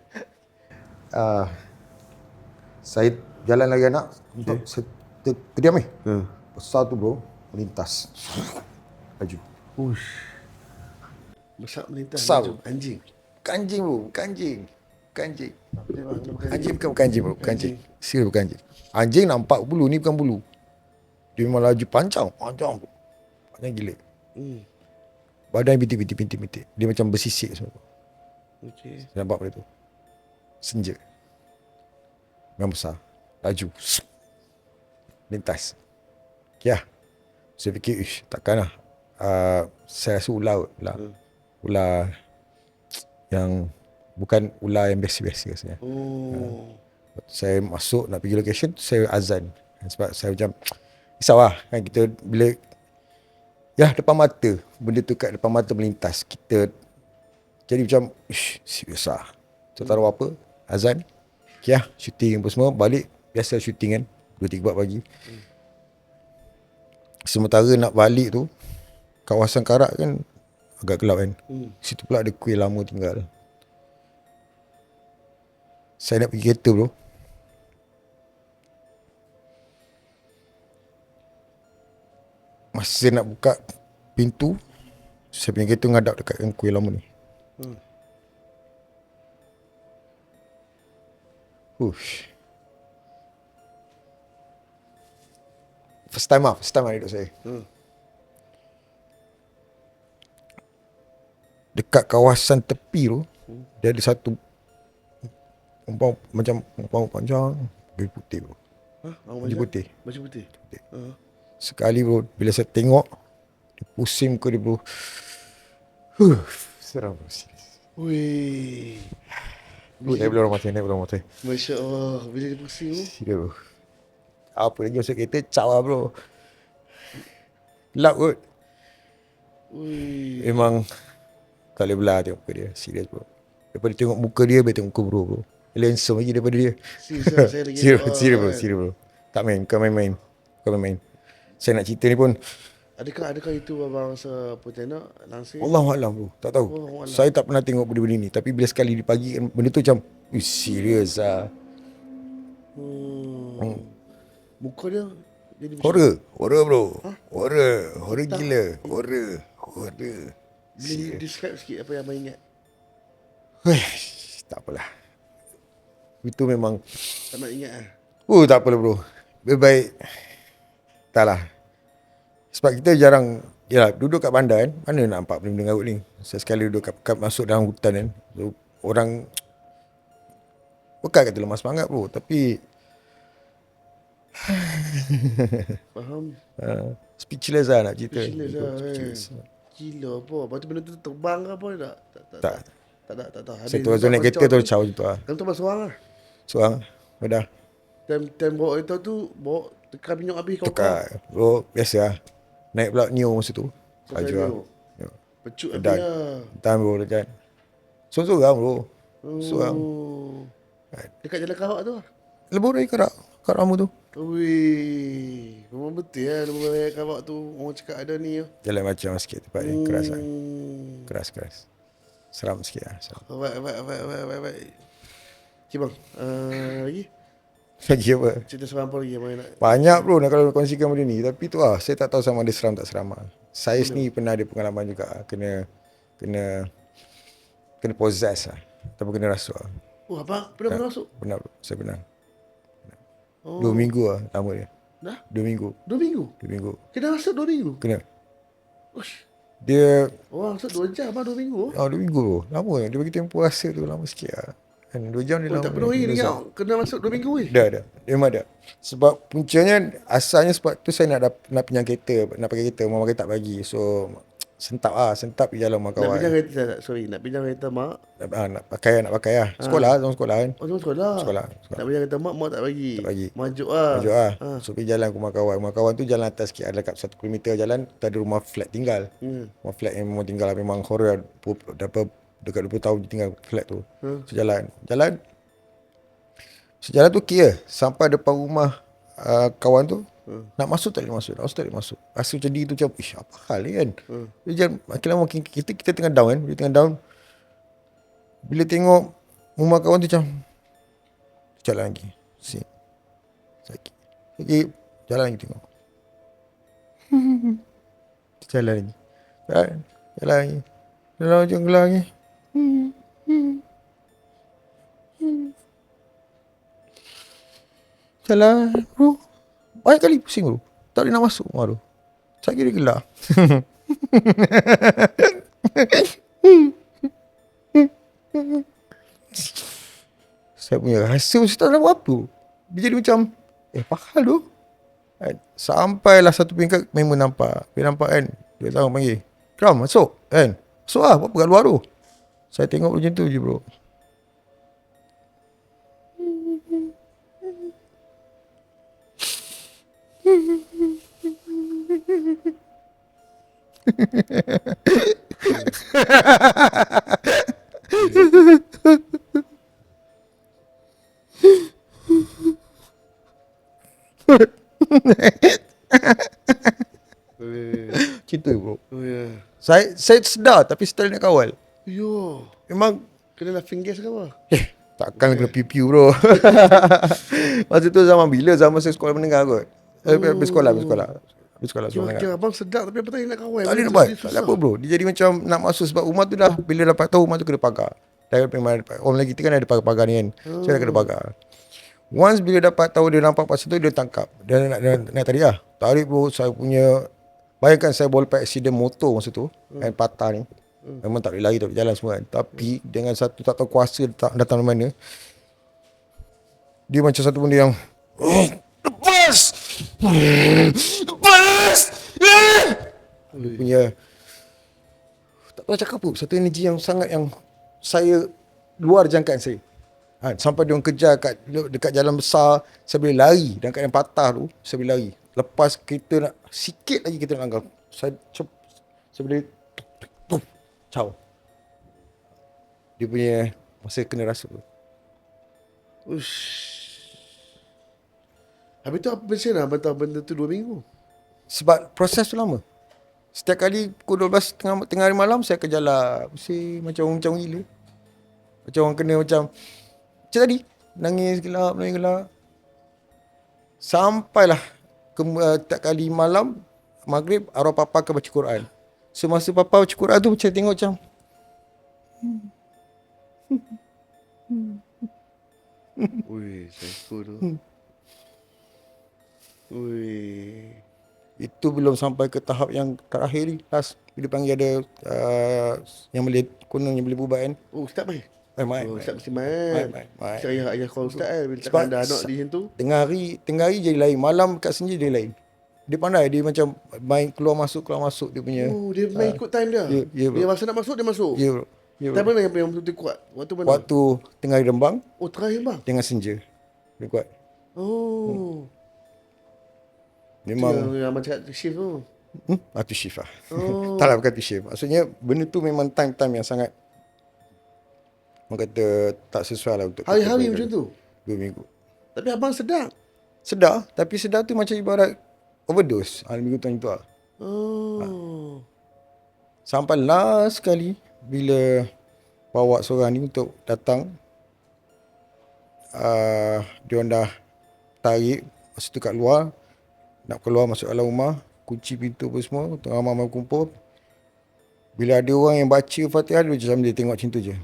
Saya jalan lagi anak. Saya terdiam ni. Besar tu bro, melintas. Laju. Ush. Besar melintas. Besar. Laju. Anjing. Kanjing bro, kanjing. Anjing bukan anjing bro, anjing. Serius bukan anjing. Anjing nampak bulu, ni bukan bulu. Dia memang laju panjang bro. Panjang gila. Badan bintik-bintik. Dia macam bersisik semua. Okey. Saya nampak pada tu. Senja. Memang besar. Laju. Lintas. Okay lah. Saya fikir, takkan lah. Saya rasa ular. Ular yang bukan ular yang biasa-biasa rasanya. Saya masuk nak pergi location, saya azan. Sebab saya macam, risaulah kan kita bila depan mata, benda tu kat depan mata melintas. Kita jadi macam, serius lah. Tak tahu apa. Azan. Okay lah. Shooting apa semua. Balik. Biasa shooting kan. 2-3 pagi. Sementara nak balik tu, kawasan Karak kan agak gelap kan. Situ pula ada kuih lama tinggal. Saya nak pergi kereta bro. Masa nak buka pintu, saya punya kereta ngadap dekat kuih lama ni. Ush. First time lah hidup saya. Dekat kawasan tepi tu, dia ada satu macam panjang, baju putih bro. Baju putih. Baju putih. Sekali bro, bila saya tengok, dia pusing muka dia bro. Seram bro, serius. Wih. Naik belakang mata. Masya Allah. Bila dia pusing tu. Serius bro. Apa lagi masuk kereta, cawa bro. Gelap kot. Wih. Memang tak boleh belah tengok muka dia. Serius bro. Daripada tengok muka dia, biar tengok muka bro. Dia handsome lagi daripada dia. Serius lah, saya lagi. Serius bro. Tak main, bukan main. Saya nak cerita ni pun, Adakah itu abang rasa apa tak nak langsir? Allahuaklam bro. Tak tahu. Allahuaklam. Saya tak pernah tengok benda-benda ni. Tapi bila sekali di pagi kan, benda tu macam, serius lah. Muka dia jadi Horror bro. Horror gila. Horror. Boleh describe sikit apa yang abang ingat? Tak apalah. Itu memang, Tak nak ingat lah. tak apalah bro. Lebih baik, tak lah. Sebab kita jarang, duduk kat bandar kan, mana nak nampak benda-benda garut ni. Saya sekali duduk kat masuk dalam hutan kan, so, orang bukan kata lemah semangat bro, tapi Faham? speechless lah nak cerita. Speechless lah. Gila apa? Lepas tu benda tu terbang ke apa? Tak. Tak tahu. Saya tu naik kereta tu caw macam tu lah. Kan tu abang seorang lah. Seorang, dah. Time bawa kereta tu, bawa tekan minyak habis kau. Tukar. Bro, biasa lah. Naik pula Neo masa tu. Baju lah. Pecut habis Dan lah. Dan bro, dekat. Seorang bro. Seorang. Dekat jalan Karak tu lah. Lebur dari Karak Ramu tu. Wih, memang betul lah Lebur Raya Karak tu. Orang cakap ada ni lah. Jalan macam sikit tempat dia. Keras lah. Keras. Seram sikit lah. Baik. Okay bang, lagi? Lagi apa? Cerita seram apa lagi abang nak? Banyak bro nak kalau kongsikan benda ni. Tapi tu lah, saya tak tahu sama ada seram tak seram lah. Saya sendiri pernah ada pengalaman juga. Kena possess lah. Ataupun kena rasuk lah. Oh abang pernah masuk? Pernah bro, saya pernah. Oh. 2 minggu lah lama dia. Dah? 2 minggu. 2 minggu? Kena masuk 2 minggu? Kena. Ush. Dia, Orang masuk 2 jam abang 2 minggu? 2 minggu bro. Lama. Dia bagi tempoh rasa tu lama sikit lah. Kan 2 jam dia Oh lama. tak pernah lagi ni kau. Kena masuk 2 minggu weh. Dah. Memang dah. Sebab puncanya, asalnya sebab tu saya nak pinjam kereta. Nak pakai kereta. Mama kata tak bagi. So, sentap pergi jalan sama Nak kawan. pinjam kereta, nak pinjam kereta mak. Nak pakai lah. Sekolah kan. Oh sama sekolah. Sekolah. Nak pinjam kereta mak tak bagi. Tak bagi. Majuk lah. So, pergi jalan ke rumah kawan. Rumah kawan tu jalan atas sikit. Ada dekat 1 km jalan. Tu ada rumah flat tinggal. Rumah flat yang memang tinggal lah. Memang horror. Dekat 20 tahun dia tinggal flat tu. So, jalan. Sejalan tu kira. Sampai depan rumah kawan tu. Nak masuk tak boleh masuk. Rasa macam dia tu macam, apa hal ni kan. Dia jalan, makin kita tengah down kan. Dia tengah down. Bila tengok rumah kawan tu macam, jalan lagi. Sakit. Jalan lagi tengok. Jalan lagi. Jalan macam gelap lagi. Jalan bro. Banyak kali pusing bro. Tak boleh nak masuk rumah tu. Saya kira gelap. Saya punya rasa macam tak tahu apa. Dia jadi macam, apa hal tu? Sampailah satu peringkat memang nampak. Dia nampak kan. Dia tahu panggil. Kram masuk kan. Masuk lah. Apa kat luar tu? Saya tengok macam tu je bro. Cinta bro. Oh ya. Saya sedar tapi still nak kawal. Yo. Memang Kena laughing gas ke apa? takkan kena piu-piu bro. Masa tu zaman bila? Zaman saya sekolah menengah kot. Habis sekolah sekolah menengah. Kira abang sedap tapi apa tadi nak kawal. Tak boleh nak buat. Tak ada apa bro. Dia jadi macam nak masuk sebab rumah tu dah bila dapat tahu rumah tu kena pagar. Dari memang orang lagi kita kan ada pagar-pagar ni kan. Saya dah kena pagar. Once bila dapat tahu dia nampak pasal tu dia tangkap. Dia nak tarik lah. Tarik bro saya punya. Bayangkan saya boleh accident motor masa tu. Kan patah ni. Memang tak boleh lari, tak boleh jalan semua kan. Tapi dengan satu tak tahu kuasa datang dari mana. Dia macam satu benda yang lepas! Lepas! Dia punya tak tahu cakap apa. Satu energi yang sangat yang saya luar jangkaan saya. Sampai dia orang kejar dekat jalan besar, saya boleh lari. Dan kat yang patah tu, saya boleh lari. Lepas kita nak, sikit lagi kita nak langgar. Saya boleh caw. Dia punya masa kena rasa tu. Ush. Habis tu apa macam abang tahu benda tu 2 minggu? Sebab proses tu lama. Setiap kali pukul 12 tengah hari malam saya akan jalan. Mesti macam gila. Macam orang kena macam tadi. Nangis gelap. Sampailah tiap kali malam maghrib arwah papa akan baca Quran. Semasa papa baca Quran tu macam tengok macam Ui, psycho tu. Ui. itu belum sampai ke tahap yang terakhir ni. Last bila panggil ada yang boleh kononnya boleh bubat kan. Oh, Ustaz mai. Mai. Ustaz mesti mai. Mai. Ayah call Ustaz kan. Bila Sebab takkan ada anak di situ. Tengah hari jadi lain. Malam kat senja dia lain. Dia pandai. Dia macam main keluar masuk dia punya. Oh, dia main ikut time dia. Ya, bro. Dia masa nak masuk, dia masuk. Ya bro. Ya, Time bro. mana yang betul-betul kuat? Waktu mana? Waktu tengah hari Rembang Oh, terakhir bang. dengan senja. Dia kuat. Oh. Memang Yang abang cakap shift tu. Atu shift lah. Oh. Tak lah bukan tu shift. Maksudnya benda tu memang time-time yang sangat orang kata tak sesuai lah untuk Hari-hari kita macam tu. 2 minggu. Tapi abang sedap. Sedar. Tapi sedar tu macam ibarat overdose. Minggu tu lah. Oh. Sampai last kali bila bawa seorang ni untuk datang, dia orang dah tarik masa tu kat luar, nak keluar masuk dalam rumah, kunci pintu apa semua, tengah ramai kumpul. Bila ada orang yang baca Fatihah, dia macam dia tengok macam tu je.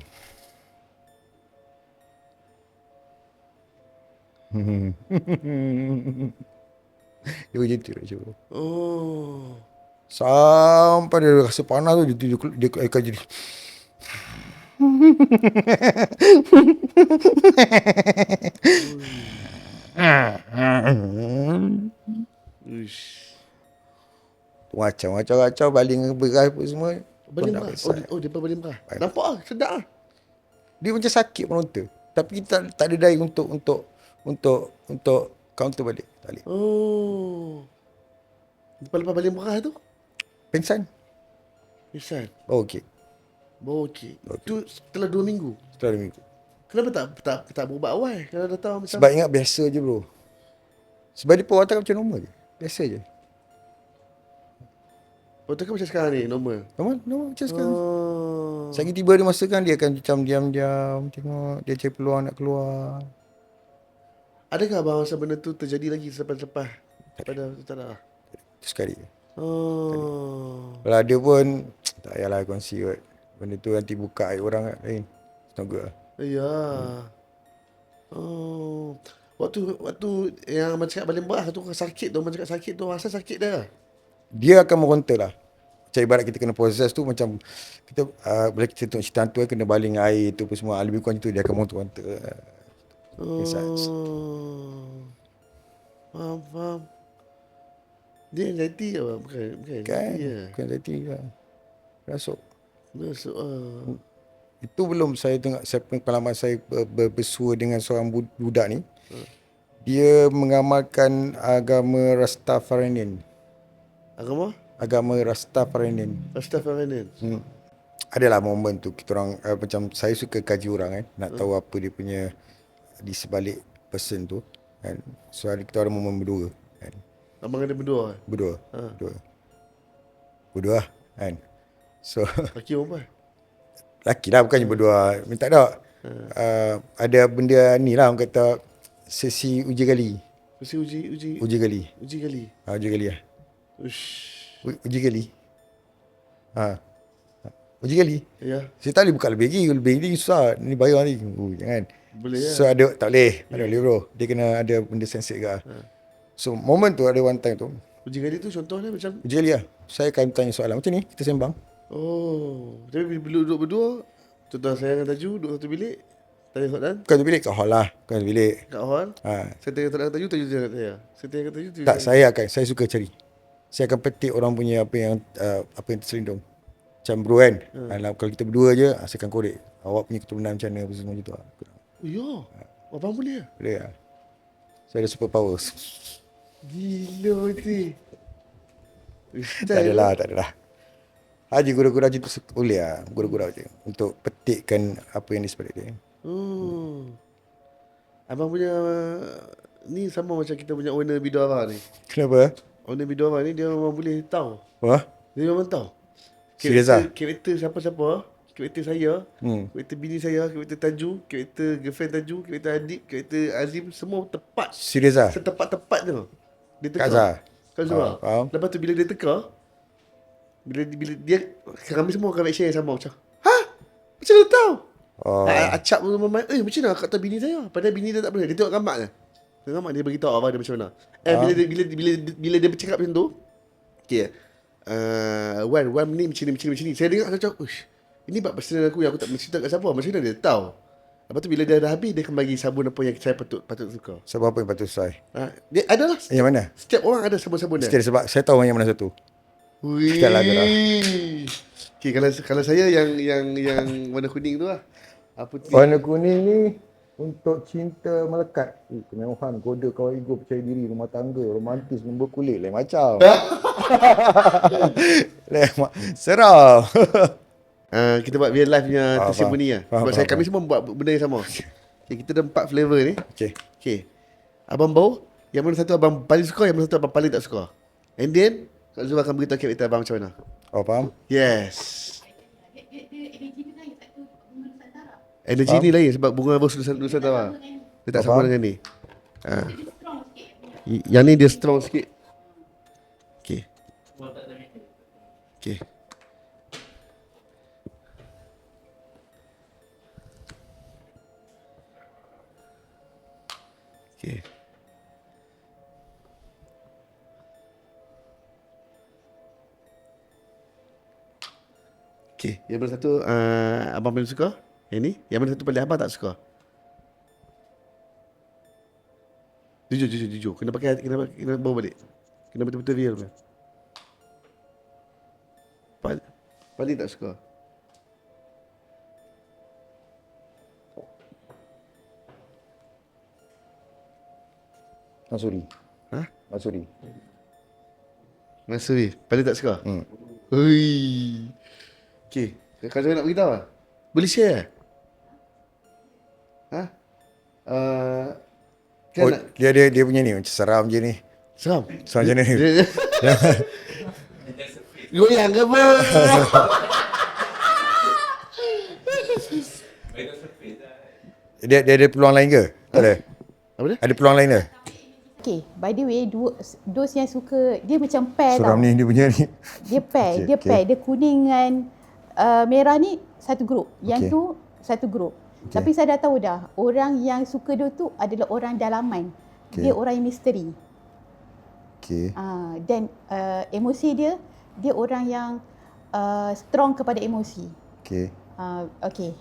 Dia macam tu je. Oh. Sampai dia rasa panas tu, dia akan jadi Uish. macam baling beras apa semua. Baling tak merah. kisah. Oh, dia baling merah. Nampak ah, sedap ah. Dia macam sakit penonton. Tapi kita tak ada daya untuk counter balik. Tak boleh. Oh. Lepas baling merah tu? Pengsan. Misal. Oh, okey. Oh, okey. Tu setelah 2 minggu. Setelah 2 minggu. Kenapa tak berubat awal kalau datang macam Sebab ingat biasa je bro. Sebab dia perawatan macam normal je. Biasa je. Betul kan macam sekarang ni normal. Normal macam sekarang. Oh. Lagi tiba dia masa kan dia akan macam diam-diam tengok dia cari peluang nak keluar. Adakah abang rasa benda tu terjadi lagi selepas pada tak ada? Itu sekali. Oh. Kalau ada pun tak payahlah kongsi kot. Benda tu nanti buka aib orang kat lain. It's not good lah. Ya. Oh. Waktu yang abang cakap baling merah tu sakit tu, abang cakap sakit tu, rasa sakit dah. Dia akan meronta lah. Macam ibarat kita kena proses tu macam kita bila kita tengok cerita hantu kan kena baling air tu apa semua. Lebih kurang tu dia akan meronta. Oh. Faham. Dia anxiety ke abang? Bukan Kan? anxiety ya. Bukan anxiety lah. Rasuk. Masuk Itu belum saya tengok pengalaman saya bersua dengan seorang budak ni. Dia mengamalkan agama Rastafarian. Agama Rastafarian. Rastafarian. Adalah momen tu kita orang macam saya suka kaji orang kan, nak tahu apa dia punya di sebalik person tu kan. So kita orang momen berdua kan. Abang ada berdua. Berdua. Berdua lah kan. So Laki perempuan. laki lah bukannya berdua. Minta tak. Ada benda ni lah orang kata sesi uji gali. Mesti uji Uji gali. gali. Uji gali lah. Ush. Uji gali. Uji gali. Ya. Saya tak boleh buka lebih lagi susah. Ni bayar ni. Jangan. Boleh lah. So ada tak boleh. Tak boleh bro. Dia kena ada benda sensitif ke. So moment tu ada one time tu. Uji gali tu contohnya macam Uji gali lah. Saya akan tanya soalan macam ni. Kita sembang. Tapi bila duduk berdua, contoh saya dengan Taju duduk satu bilik, tanya soalan Bukan tu bilik kat hall lah. Bukan tu bilik. kat hall. Saya tanya soalan kat Taju tanya kat saya. Saya tanya kat Taju. Tak, saya suka cari. Saya akan petik orang punya apa yang terselindung. Macam bro kan. Kalau kita berdua je, saya akan korek. Awak punya keturunan macam mana, apa semua macam tu lah. Oh ya. Abang boleh lah. Boleh lah. Saya ada super power. Gila betul. Tak adalah. Haji gura-gura je tu boleh lah. Gura-gura je. Untuk petikkan apa yang di sebalik dia. Abang punya ni sama macam kita punya owner Bido Abang ni. Kenapa? Owner Bido Abang ni dia memang boleh tahu. Wah? Dia memang tahu. Serius lah? Karakter siapa-siapa. Karakter saya. Karakter bini saya. Karakter Taju. Karakter girlfriend Taju. Karakter adik. Karakter Azim. Semua tepat. Serius lah? Setepat-tepat tu. Dia teka. Kak Zah? Kak Zah. Faham. Lepas tu bila dia teka. Bila dia. Kami semua akan reaction yang sama. Macam. Macam dia tahu? Acap pun memang. Macam mana akak tahu bini saya? Padahal bini dia tak pernah. Dia tengok gambar je. Tengok gambar dia beritahu abang dia macam mana. Bila dia bercakap macam tu. Okay. Wan ni macam ni. Saya dengar macam, uish. Ini bab personal aku yang aku tak cerita kat siapa. Macam mana dia tahu? Lepas tu bila dia dah habis, dia akan bagi sabun apa yang saya patut suka. Sabun apa yang patut sesuai? Dia adalah. Yang mana? Setiap orang ada sabun-sabun dia. Mesti ada sebab saya tahu yang mana satu. Wih. Sekali lah gerak. Okay, kalau saya yang warna kuning tu lah. Putih. Warna kuning ni untuk cinta melekat. Kemewahan, goda, kawan ego, percaya diri, rumah tangga, romantis, lembut kulit. Lain macam. Seram. Kita buat real life punya testimoni lah. Sebab kami semua buat benda yang sama. Okay, kita ada 4 flavor ni. Okay. Abang bau, yang mana satu abang paling suka, yang mana satu abang paling tak suka. And then, Kak Zul akan beritahu karakter abang macam mana. Oh, faham? Yes. Energi ni lain sebab bunga bos Nusantara. Dia tak sama dengan ni. Yang ni dia strong sikit. Okay. Okay. Okay. Okay, yang mana satu abang paling suka? Yang ni? Yang mana satu paling abang tak suka? Jujur. Kena pakai hati, kena bawa balik. Kena betul-betul real punya. Paling tak suka. Masuri. Masuri. Masuri. Paling tak suka? Hui. Okay. Kalau saya nak beritahu lah. Boleh share? Kan Dia punya ni macam seram je ni. Seram? Seram macam ni. Goyang ke apa? Dia ada peluang lain ke? Tak ada? Apa dia? Ada peluang lain ke? Okay, by the way, dos yang suka, dia macam pair Seram tau. ni dia punya ni. Dia pair, Okay, dia pair. Dia kuning dengan merah ni satu grup. Yang Okay. tu satu grup. Tapi saya dah tahu dah, orang yang suka dia tu adalah orang dalaman. Okay. Dia orang yang misteri. Okay. Dan emosi dia orang yang strong kepada emosi. Okay. Okay.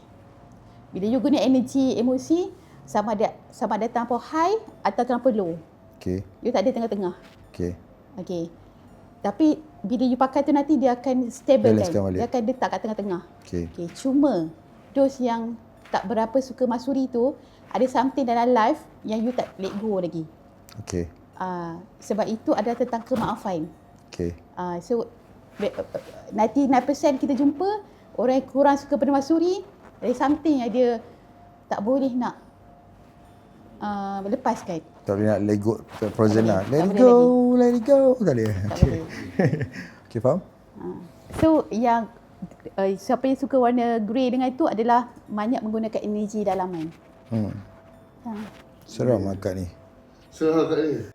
Bila you guna energi emosi, sama ada terlampau high atau terlampau low. Okay. You tak ada tengah-tengah. Okay. Okay. Tapi bila you pakai tu nanti dia akan stable Balance kan. balik. Dia akan letak kat tengah-tengah. Okay. Okay. Cuma dos yang tak berapa suka masuri tu, ada something dalam life yang you tak let go lagi. Okay. Sebab itu adalah tentang kemaafan. Okay. So 99% kita jumpa orang yang kurang suka pada masuri, ada something yang dia tak boleh nak lepaskan. Tak boleh nak let go Frozen lah. Let Tak it boleh go, let it go. Tak boleh. Tak Okay. boleh. Okay, faham? So yang siapa yang suka warna grey dengan itu adalah banyak menggunakan energi dalaman. Ha. Seram akak ni. So, kat ni.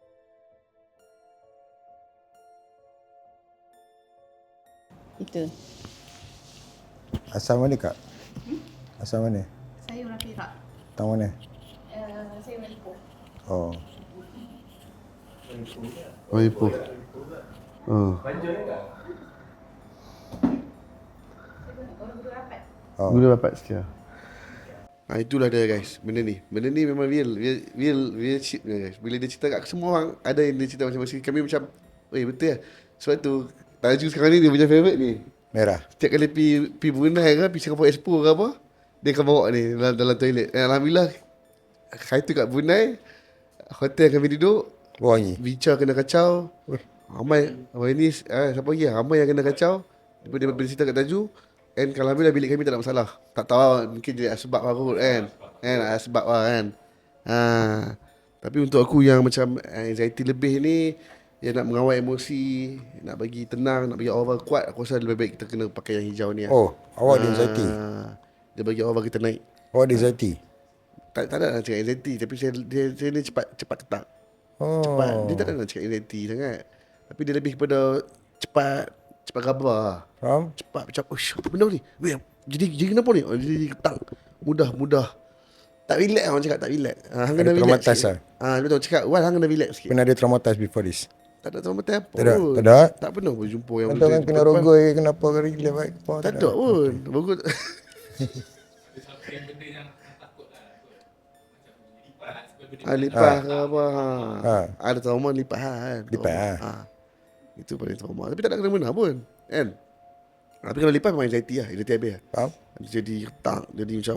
Itu. Asal mana kak? Asal mana? Saya orang Perak. Tang mana? Saya orang Ipoh. Oh. Oh, Ipoh. Oh. Oh. Gula rapat sikit lah. Itulah dia guys. Benda ni memang real shit dia guys. Bila dia cerita kat semua orang, ada yang dia cerita masing-masing. Kami macam, betul lah. Sebab tu Taju sekarang ni dia punya favourite ni. Merah. Setiap kali pergi Brunei ke, pergi Singapore Expo ke apa, dia akan bawa ni dalam toilet. Dan Alhamdulillah, hari tu kat Brunei, hotel kami duduk, Wangi. bincang kena kacau. Ramai, ni siapa lagi lah? Ramai yang kena kacau. Dia bercerita kat Taju. And kalau Alhamdulillah bilik kami tak ada masalah. Tak tahu lah, mungkin jadi asbab lah kot kan. Asbab lah kan. Tapi untuk aku yang macam anxiety lebih ni, yang nak mengawal emosi, nak bagi tenang, nak bagi aura kuat, aku rasa lebih baik kita kena pakai yang hijau ni lah. Oh, awak ada anxiety? Dia bagi aura kita naik. Awak ada anxiety? Tak ada nak cakap anxiety, tapi saya ni cepat ketak. Oh. Cepat. Dia tak ada nak cakap anxiety sangat. Tapi dia lebih kepada cepat gabar lah. Faham? Cepat macam, apa benda ni? Weh, jadi kenapa ni? Oh, jadi ketak. Mudah. Tak relax orang cakap, tak relax. Hang kena relax traumatise sikit. Betul cakap, hang kena relax sikit. Pernah ada traumatized before this? Tak ada traumatise apa Tak ada? pun. Tak ada? Tak pernah pun jumpa yang Entah kan kena rogoi, kenapa kena relax baik? Tak ada pun. Bagus. Lipas ke apa. Ada trauma lipas kan. Lipas Itu paling trauma. Tapi tak ada kena-mena pun. Kan? Tapi kalau lipas memang anxiety lah. Anxiety habis lah. Faham? Jadi retak. Jadi macam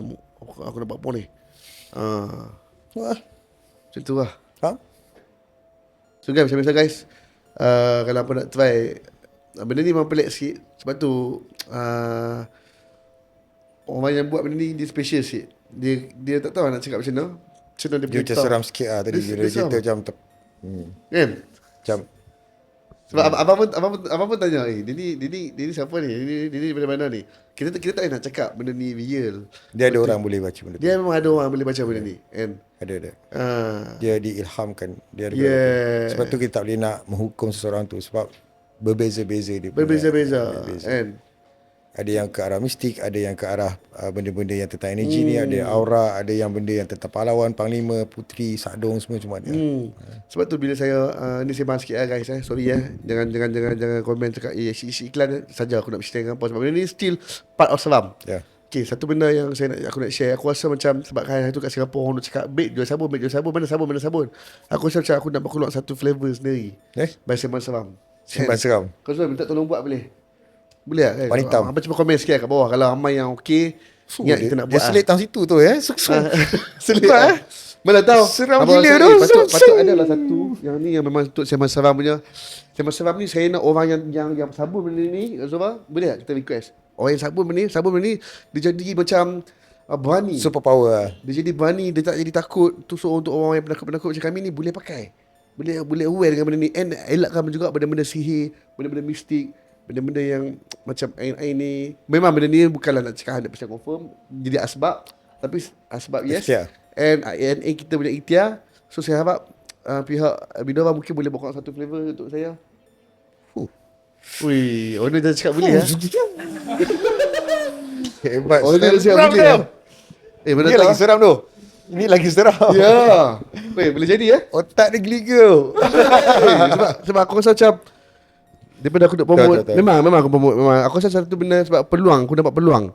aku nak buat apa ni. Wah. Macam tu lah. Faham? So guys, macam biasa guys, kalau apa nak try, benda ni memang pelik sikit. Sebab tu orang yang buat benda ni dia special sikit. Dia tak tahu nak cakap macam mana. Macam mana Dia macam seram sikit lah tadi. Dia Dia cerita seram. macam Kan? macam Sebab abang pun tanya, dia ni siapa ni? Dia ni daripada mana ni? Kita tak boleh nak cakap benda ni real. dia ada orang boleh baca benda tu. Dia memang ada orang boleh baca benda ni, kan? Ada. Ah, Dia diilhamkan. Dia ada Yeah. Sebab tu kita tak boleh nak menghukum seseorang tu sebab berbeza-beza dia punya. berbeza-beza, Berbeza. kan? Ada yang ke arah mistik, ada yang ke arah benda-benda yang tentang energi ni, ada aura, ada yang benda yang tentang pahlawan, panglima, puteri, sakdong semua cuma ada. Sebab tu bila saya ni sembang sikit lah guys, sorry jangan komen cakap isi iklan saja aku nak bercerita dengan apa, sebab benda ni still part of seram. Ya. Okay, satu benda yang aku nak share, aku rasa macam sebab hari tu kat Singapura orang nak cakap babe jual sabun, mana sabun. Aku rasa macam aku nak keluar satu flavor sendiri. By Sembang Seram. Sembang Seram. Kau semua minta tolong buat boleh? Boleh tak? Warna hitam. Apa cuba komen sikit kat bawah kalau ramai yang okey. Ingat kita nak buat. Dia selit tang situ tu Selit Mana tahu. Seram Abang gila rasa, tu. Patut adalah satu. Yang ni yang memang untuk Sembang Seram punya. Sembang Seram ni saya nak orang yang sabun benda ni, Zura, boleh tak kita request? Orang yang sabun benda ni dia jadi macam berani. Super power lah. Dia jadi berani, dia tak jadi takut. Tu so untuk orang yang penakut-penakut macam kami ni boleh pakai. Boleh aware dengan benda ni. And elakkan juga benda-benda sihir, benda-benda mistik, benda-benda yang macam air ni. Memang benda ni bukanlah nak cakap 100% confirm. Jadi asbab. Tapi asbab yes. Ikhtiar. And kita boleh ikhtiar. So saya harap pihak Bidora mungkin boleh bawa satu flavor untuk saya. Ui, owner jangan cakap boleh Hebat. Owner dah cakap boleh mana Dia tahu. lagi seram tu. Ini lagi seram. Ya. Weh, boleh jadi Otak dia geliga. sebab aku rasa macam daripada aku nak promote, Betul. memang aku promote, memang aku rasa satu benda sebab peluang, aku dapat peluang.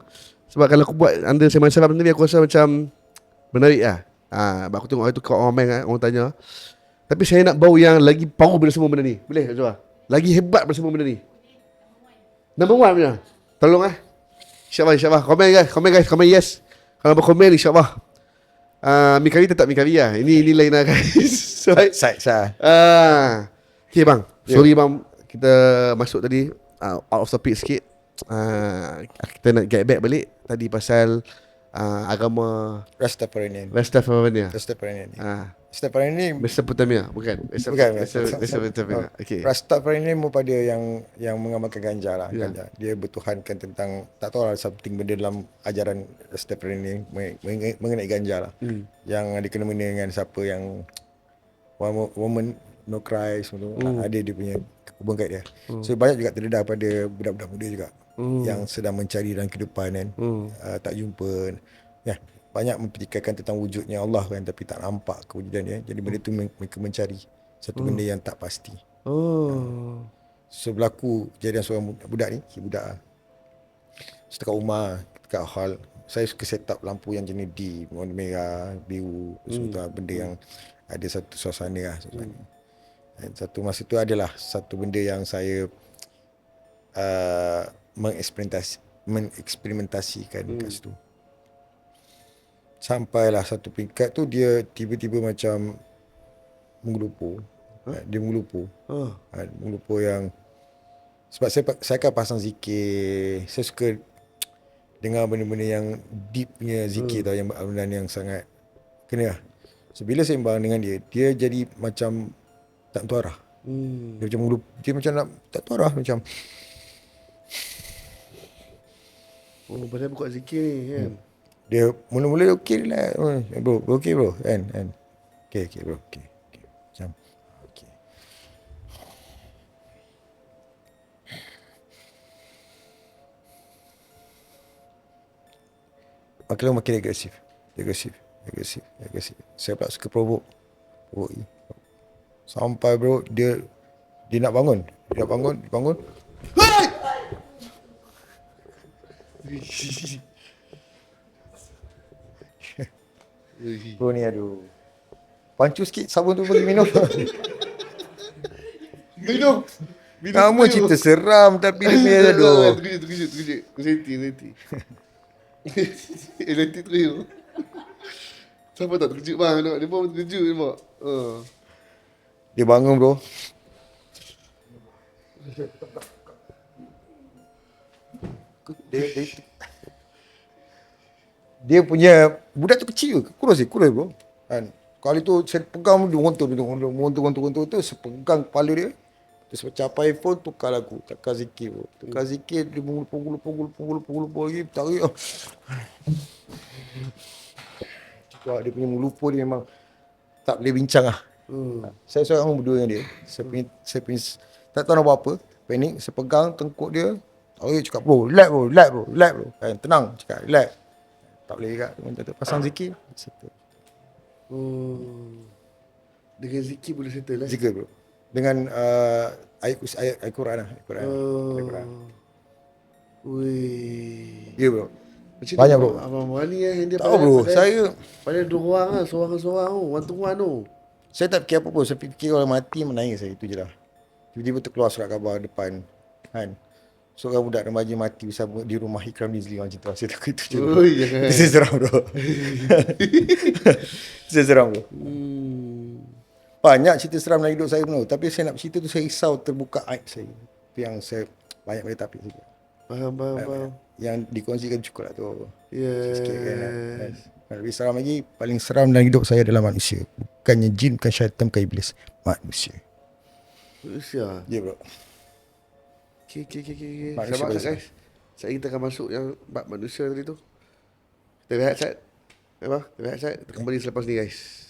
Sebab kalau aku buat under Sembang Seram ni, aku rasa macam menarik lah. Sebab aku tengok hari tu kat orang main orang tanya. Tapi saya nak bau yang lagi power pada semua benda ni. Boleh tak Zura? Lagi hebat pada semua benda ni. Number 1 punya. Tolong InsyaAllah. Komen yes. Kalau berkomen insyaAllah. Mikawi tetap Mikawi lah. Ini lain lah guys. Side sah. Okay bang. Sorry bang. Kita masuk tadi out of topic sikit. Kita nak get back balik tadi pasal agama Rastafarian. Rastafarian. Mesopotamia Mesopotamia, bukan. Mesopotamia. Okey. Rastafarianism pada yang mengamalkan ganja lah. Ya. Ganja. Dia bertuhankan tentang, tak tahu lah something benda dalam ajaran Rastafarianism mengenai ganja lah. Yang ada kena-mena dengan siapa yang woman no cry semua tu. Ada dia punya hubung kat dia. So banyak juga terdedah pada budak-budak muda juga yang sedang mencari dalam kehidupan kan. Tak jumpa. Ya, banyak mempertikaikan tentang wujudnya Allah kan, tapi tak nampak kewujudan dia. Jadi benda tu mereka mencari satu benda yang tak pasti. Oh. So berlaku kejadian seorang budak ni, budak dekat rumah, dekat hall. Saya suka set up lampu yang jenis D, warna merah, biru, semua tu benda yang ada satu suasana lah. Dan satu masa tu adalah satu benda yang saya mengeksperimentasikan kat situ. Sampailah satu peringkat tu dia tiba-tiba macam menggelupur. Dia menggelupur. Menggelupur yang sebab saya akan pasang zikir. Saya suka dengar benda-benda yang deep punya zikir tau, yang benda yang sangat kena lah. So bila saya sembang dengan dia, dia jadi macam tak tentu arah. Dia macam menggelupur, dia macam nak tak tentu arah macam. Oh, pasal buka zikir ni kan. Dia mula-mula okey lah. Bro, okey bro. Kan. Okey bro. Okey. Macam okey. Makin agresif. Saya pula suka provoke. Sampai bro dia nak bangun. Dia bangun. Bro ni aduh. Pancu sikit sabun tu pergi minum. Minum. Kamu cerita seram tapi dia punya aduh. Terkejut. Nanti. Nanti terkejut. Siapa tak terkejut bang? Dia pun terkejut ni mak. Dia bangun bro. Dia punya budak tu kecil ke? Kurus bro. Kan. Kali tu saya pegang dia montor tu, saya pegang kepala dia. Terus capai phone tukar lagu, tukar zikir bro. Tukar zikir dia mengulupur lagi, tarik. Dia punya melupur dia memang tak boleh bincang lah. Saya seorang berdua dengan dia. Saya punya tak tahu nak buat apa. Panik, saya pegang tengkuk dia. Tarik cakap bro, relax bro. Kan, tenang cakap, relax. Tak boleh juga. Pasang zikir. Dengan zikir boleh settle lah. Zikir bro. Dengan ayat Quran lah. Quran. Wih. Ya bro. Macam Banyak tu, bro. Abang Wani yang dia Tahu bro, saya dua orang lah, seorang-seorang tu, one to one tu. Saya tak fikir apa pun. Saya fikir orang mati menangis saya. Itu je lah. Tiba-tiba terkeluar surat khabar depan. Kan. Seorang budak remaja mati bersama di rumah Ikram Nizli. Macam tu. Saya takut itu je. Oh, jangan. Itu saya seram bro. Saya seram bro. Banyak cerita seram dalam hidup saya bro. Tapi saya nak cerita tu saya risau terbuka aib saya. Itu yang saya banyak boleh tapik saja. Faham. Yang dikongsikan cukup lah tu. Yes. Sikit kan. Lebih seram lagi, paling seram dalam hidup saya adalah manusia. Bukannya jin, bukan syaitan, bukan iblis. Manusia. Manusia. Ya bro. Okay. Manusia Sabar biasa. guys. Saya kita akan masuk yang bab manusia tadi tu. Kita rehat Sat. Kita rehat Sat. Kita kembali selepas ni guys.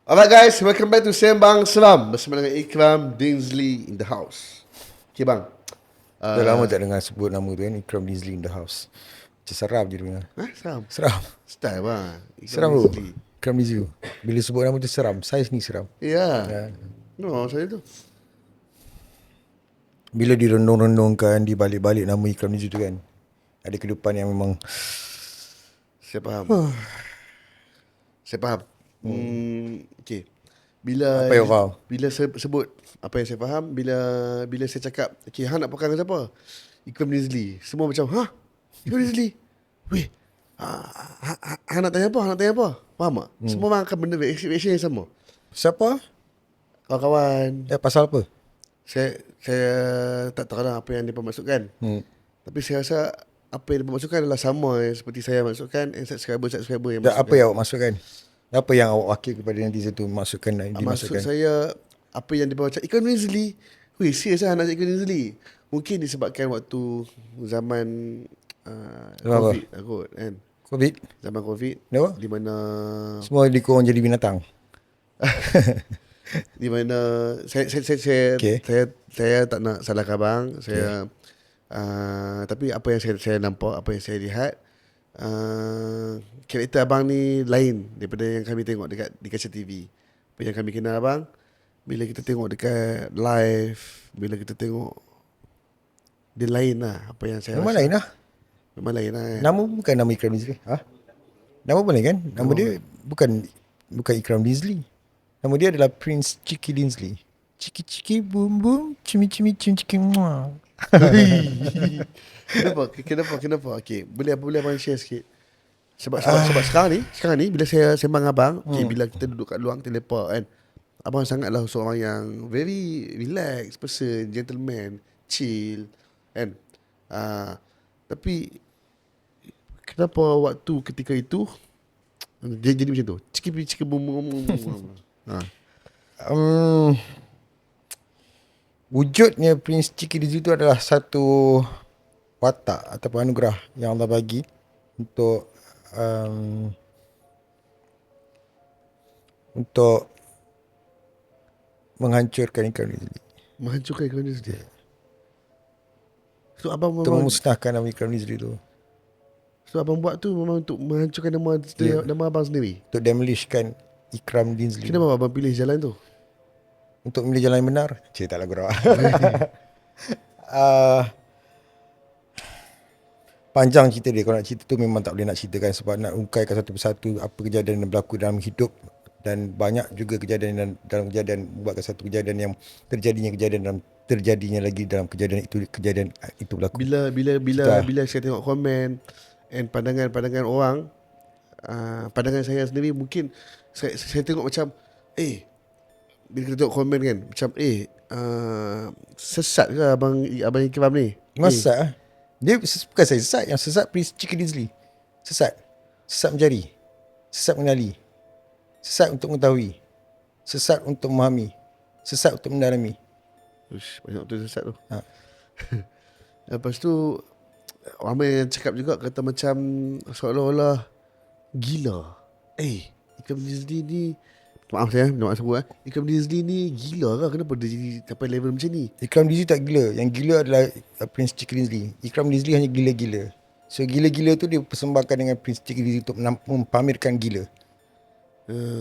Alright guys, welcome back to Sembang Seram bersama dengan Ikram Dinsley in the house. Okay bang. Dah lama tak dengar sebut nama tu kan, Ikram Nizli in the house. Macam seram je dengar. Seram. Seram. Style bang. Ikram Seram bro. Dinsley. Ikram Nizli. Bila sebut nama tu seram. Saya sendiri seram. Ya. No, saya tu. Bila direnung-renungkan, dibalik-balik nama Ikram Nizli tu kan, ada kehidupan yang memang Saya faham. Saya faham. Okay. Bila Apa yang faham? Bila saya sebut apa yang saya faham, bila saya cakap, okay, hang nak pakai dengan siapa? Ikram Nizli. Semua macam, Ikram Nizli. Weh. Hang nak tanya apa? Faham tak? Semua orang akan benda reaction yang sama. siapa? Kawan-kawan. Pasal apa? Saya tak tahu lah apa yang dia maksudkan. Tapi saya rasa apa yang dimasukkan adalah sama seperti saya masukkan, and subscriber yang Dan masukkan. apa yang awak masukkan? Apa yang awak wakil kepada netizen tu masukkan dan Maksud dimasukkan? saya, apa yang dia bawa macam Ikram Rizli. Weh, serius lah nak Ikram Rizli. Mungkin disebabkan waktu zaman Zaman apa? COVID kot kan. COVID? Zaman COVID. Kenapa? Di mana Semua dikorang jadi binatang. di mana Okay. saya tak nak salahkan abang. Saya tapi apa yang saya nampak, apa yang saya lihat, karakter abang ni lain daripada yang kami tengok di kaca TV. Apa yang kami kenal abang, bila kita tengok dekat live, bila kita tengok, dia lain lah apa yang saya Memang rasa. lain lah. Memang lain lah kan. Nama bukan nama Ikram Rizli. Nama boleh kan? Nama dia bukan Ikram Rizli. Nama dia adalah Prince Chicky Linsley. Ciki boom boom, cimi ciki muah. Kenapa? Okey, boleh abang share sikit. Sebab sekarang ni bila saya sembang abang, bila kita duduk kat luang teleport kan, abang sangatlah seorang yang very relax person, gentleman, chill kan. Tapi kenapa waktu ketika itu dia jadi macam tu? Ciki bum bum. Wujudnya Prince Chicky Rizli itu adalah satu watak ataupun anugerah yang Allah bagi untuk menghancurkan Ikram Rizli. Menghancurkan Ikram Rizli. So abang Untuk memang, memusnahkan nama Ikram Rizli tu. so abang buat tu memang untuk menghancurkan nama abang sendiri. Untuk demolishkan Ikram Rizli. Kenapa abang pilih jalan tu? Untuk memilih jalan yang benar. Cerita lah gurau. Panjang cerita dia. Kalau nak cerita tu memang tak boleh nak ceritakan, sebab nak ungkaikan satu persatu apa kejadian yang berlaku dalam hidup, dan banyak juga kejadian dalam kejadian, buatkan satu kejadian yang terjadinya lagi dalam kejadian itu berlaku. Bila saya tengok komen and pandangan orang, pandangan saya sendiri mungkin saya tengok macam bila kita tengok komen kan, macam sesat ke abang Ikram ni? Masa dia bukan saya sesat, yang sesat Prince Chicky Rizli. Sesat mencari, sesat mengenali, sesat untuk mengetahui, sesat untuk memahami, sesat untuk mendalami. Uish, banyak tu sesat tu. Ha. Lepas tu ramai yang cakap juga, kata macam seolah-olah gila. Ikram Rizli ni, maaf saya, minta maaf sebut Ikram Rizli ni gila ke? Kenapa dia jadi sampai level macam ni? Ikram Rizli tak gila. Yang gila adalah Prince Chicky Rizli. Ikram Rizli hanya gila-gila. So gila-gila tu dia persembahkan dengan Prince Chicky Rizli untuk mempamerkan gila.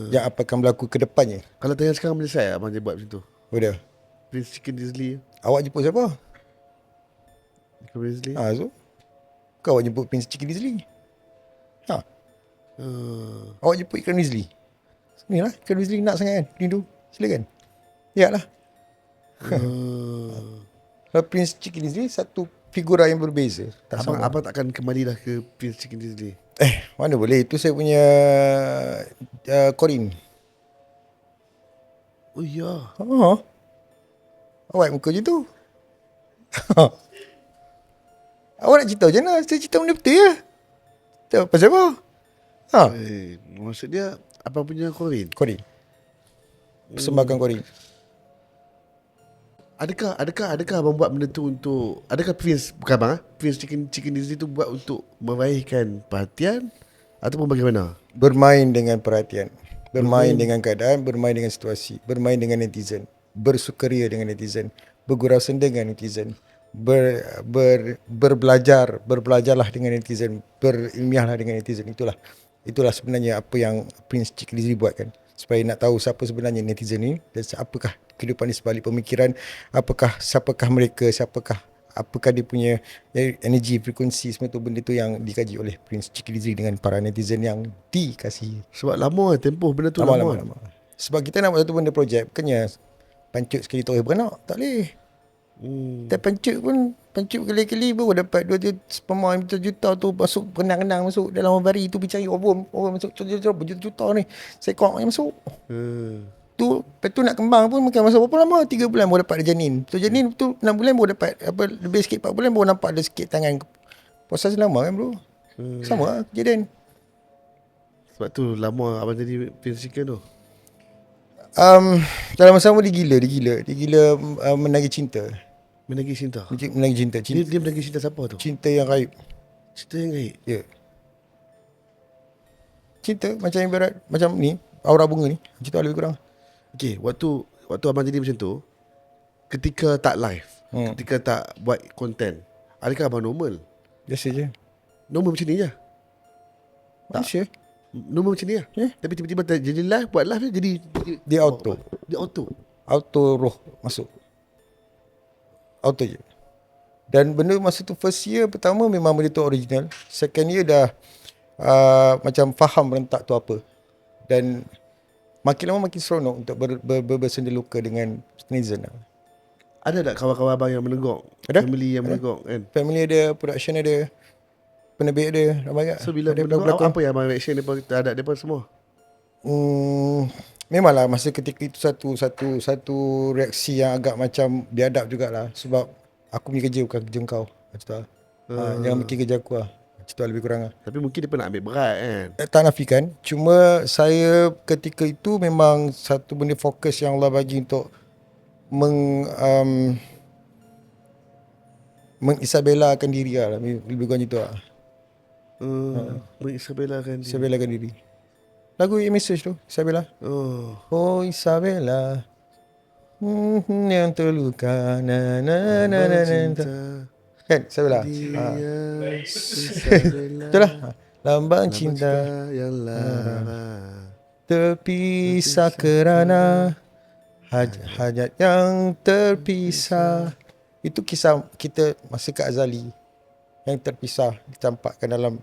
Yang apa akan berlaku ke depannya. Kalau tanya sekarang menyesal abang dia buat macam tu? Udah. Prince Chicken Rizli. Awak jemput siapa? Ikram Rizli. So kau awak jemput Prince Chicky Rizli. Awak jemput Ikram Rizli. Ni lah, Ikram Rizli nak sangat kan, rindu. Silakan. Ya lah. Kalau Prince Chicky Rizli satu figura yang berbeza. Tak sama. Abang takkan kembali dah ke Prince Chicken Rizli? Mana boleh. Itu saya punya Corin. Oh ya. Awak muka je tu. Awak nak cerita macam mana? Saya cerita benda betul ya. Tak pasal apa? Maksud dia abang punya Corin. Corin. Persembahkan Corin. Adakah abang buat benda tu untuk, adakah Prince, bukan abang Prince Chicken Rizli tu buat untuk meraihkan perhatian ataupun bagaimana? Bermain dengan perhatian, bermain dengan keadaan, bermain dengan situasi, bermain dengan netizen, bersukaria dengan netizen, bergurau senda dengan netizen, berbelajarlah dengan netizen, berilmiahlah dengan netizen. Itulah sebenarnya apa yang Prince Chicky Rizli buat kan, supaya nak tahu siapa sebenarnya netizen ni dan apakah kehidupan di sebalik pemikiran, siapakah mereka, apakah dia punya energi, frekuensi, semua tu, benda tu yang dikaji oleh Prince Chicky Rizli dengan para netizen yang dikasihi. Sebab lama tempoh benda tu lama. Sebab kita nak buat satu benda projek, bukannya pancut sekali tak boleh beranak, tak boleh. Tak pancut berkali-kali baru dapat 2.5 juta tu masuk, renang-renang masuk dalam hari tu, pergi cari orang masuk berjuta-juta ni, seekor yang masuk. Tu lepas tu nak kembang pun mungkin masa berapa lama, 3 bulan baru dapat janin. Tu janin tu 6 bulan baru dapat, lebih sikit 4 bulan baru nampak ada sikit tangan Proses lama kan bro. Sama lah kejadian. Sebab tu lama abang jadi Prince Chicken tu. Dalam masa sama dia gila menagih cinta. Menagih cinta. Menagih cinta. Dia menagih cinta siapa tu? Cinta yang raib. Cinta yang gaib. Ya. Cinta macam ibarat macam ni, aura bunga ni. Macam tu lebih kurang. Okay, waktu abang jadi macam tu, ketika tak live, ketika tak buat konten, adakah abang normal? Biasa je. Normal macam ni je? Malaysia. Normal macam ni lah? Tapi tiba-tiba jadi live, buat live jadi Dia auto. Dia auto. Auto roh masuk. Auto je. Dan benda masa tu first year pertama memang benda tu original. Second year dah macam faham rentak tu apa. Dan makin lama makin seronok untuk bersendaluka dengan netizen lah. Ada tak kawan-kawan abang yang menegak? Ada. Family yang menegak kan? Family ada, production ada, penerbit ada, ramai tak? So bila ada menegak, apa yang abang reaction terhadap mereka semua? Memanglah masa ketika itu satu reaksi yang agak macam biadab jugalah. Sebab aku punya kerja bukan kerja kau. Macam tu lah. Jangan bikin kerja aku lah. Macam tu lah lebih kurang lah. Tapi mungkin dia pernah ambil berat kan? Tak nafikan. Cuma saya ketika itu memang satu benda fokus yang Allah bagi untuk mengisabelakan diri lah. Lebih kurang macam tu lah. Mengisabelakan dia. Isabelakan diri. Lagu E-Message tu, Isabella. Oh Isabella, yang terluka, na na na na na. Kan, Isabella. Isabella. Betul lah. Lambang cinta yang lama. terpisah kerana hajat yang terpisah. Itu kisah kita masa kat Azali yang terpisah ditampakkan dalam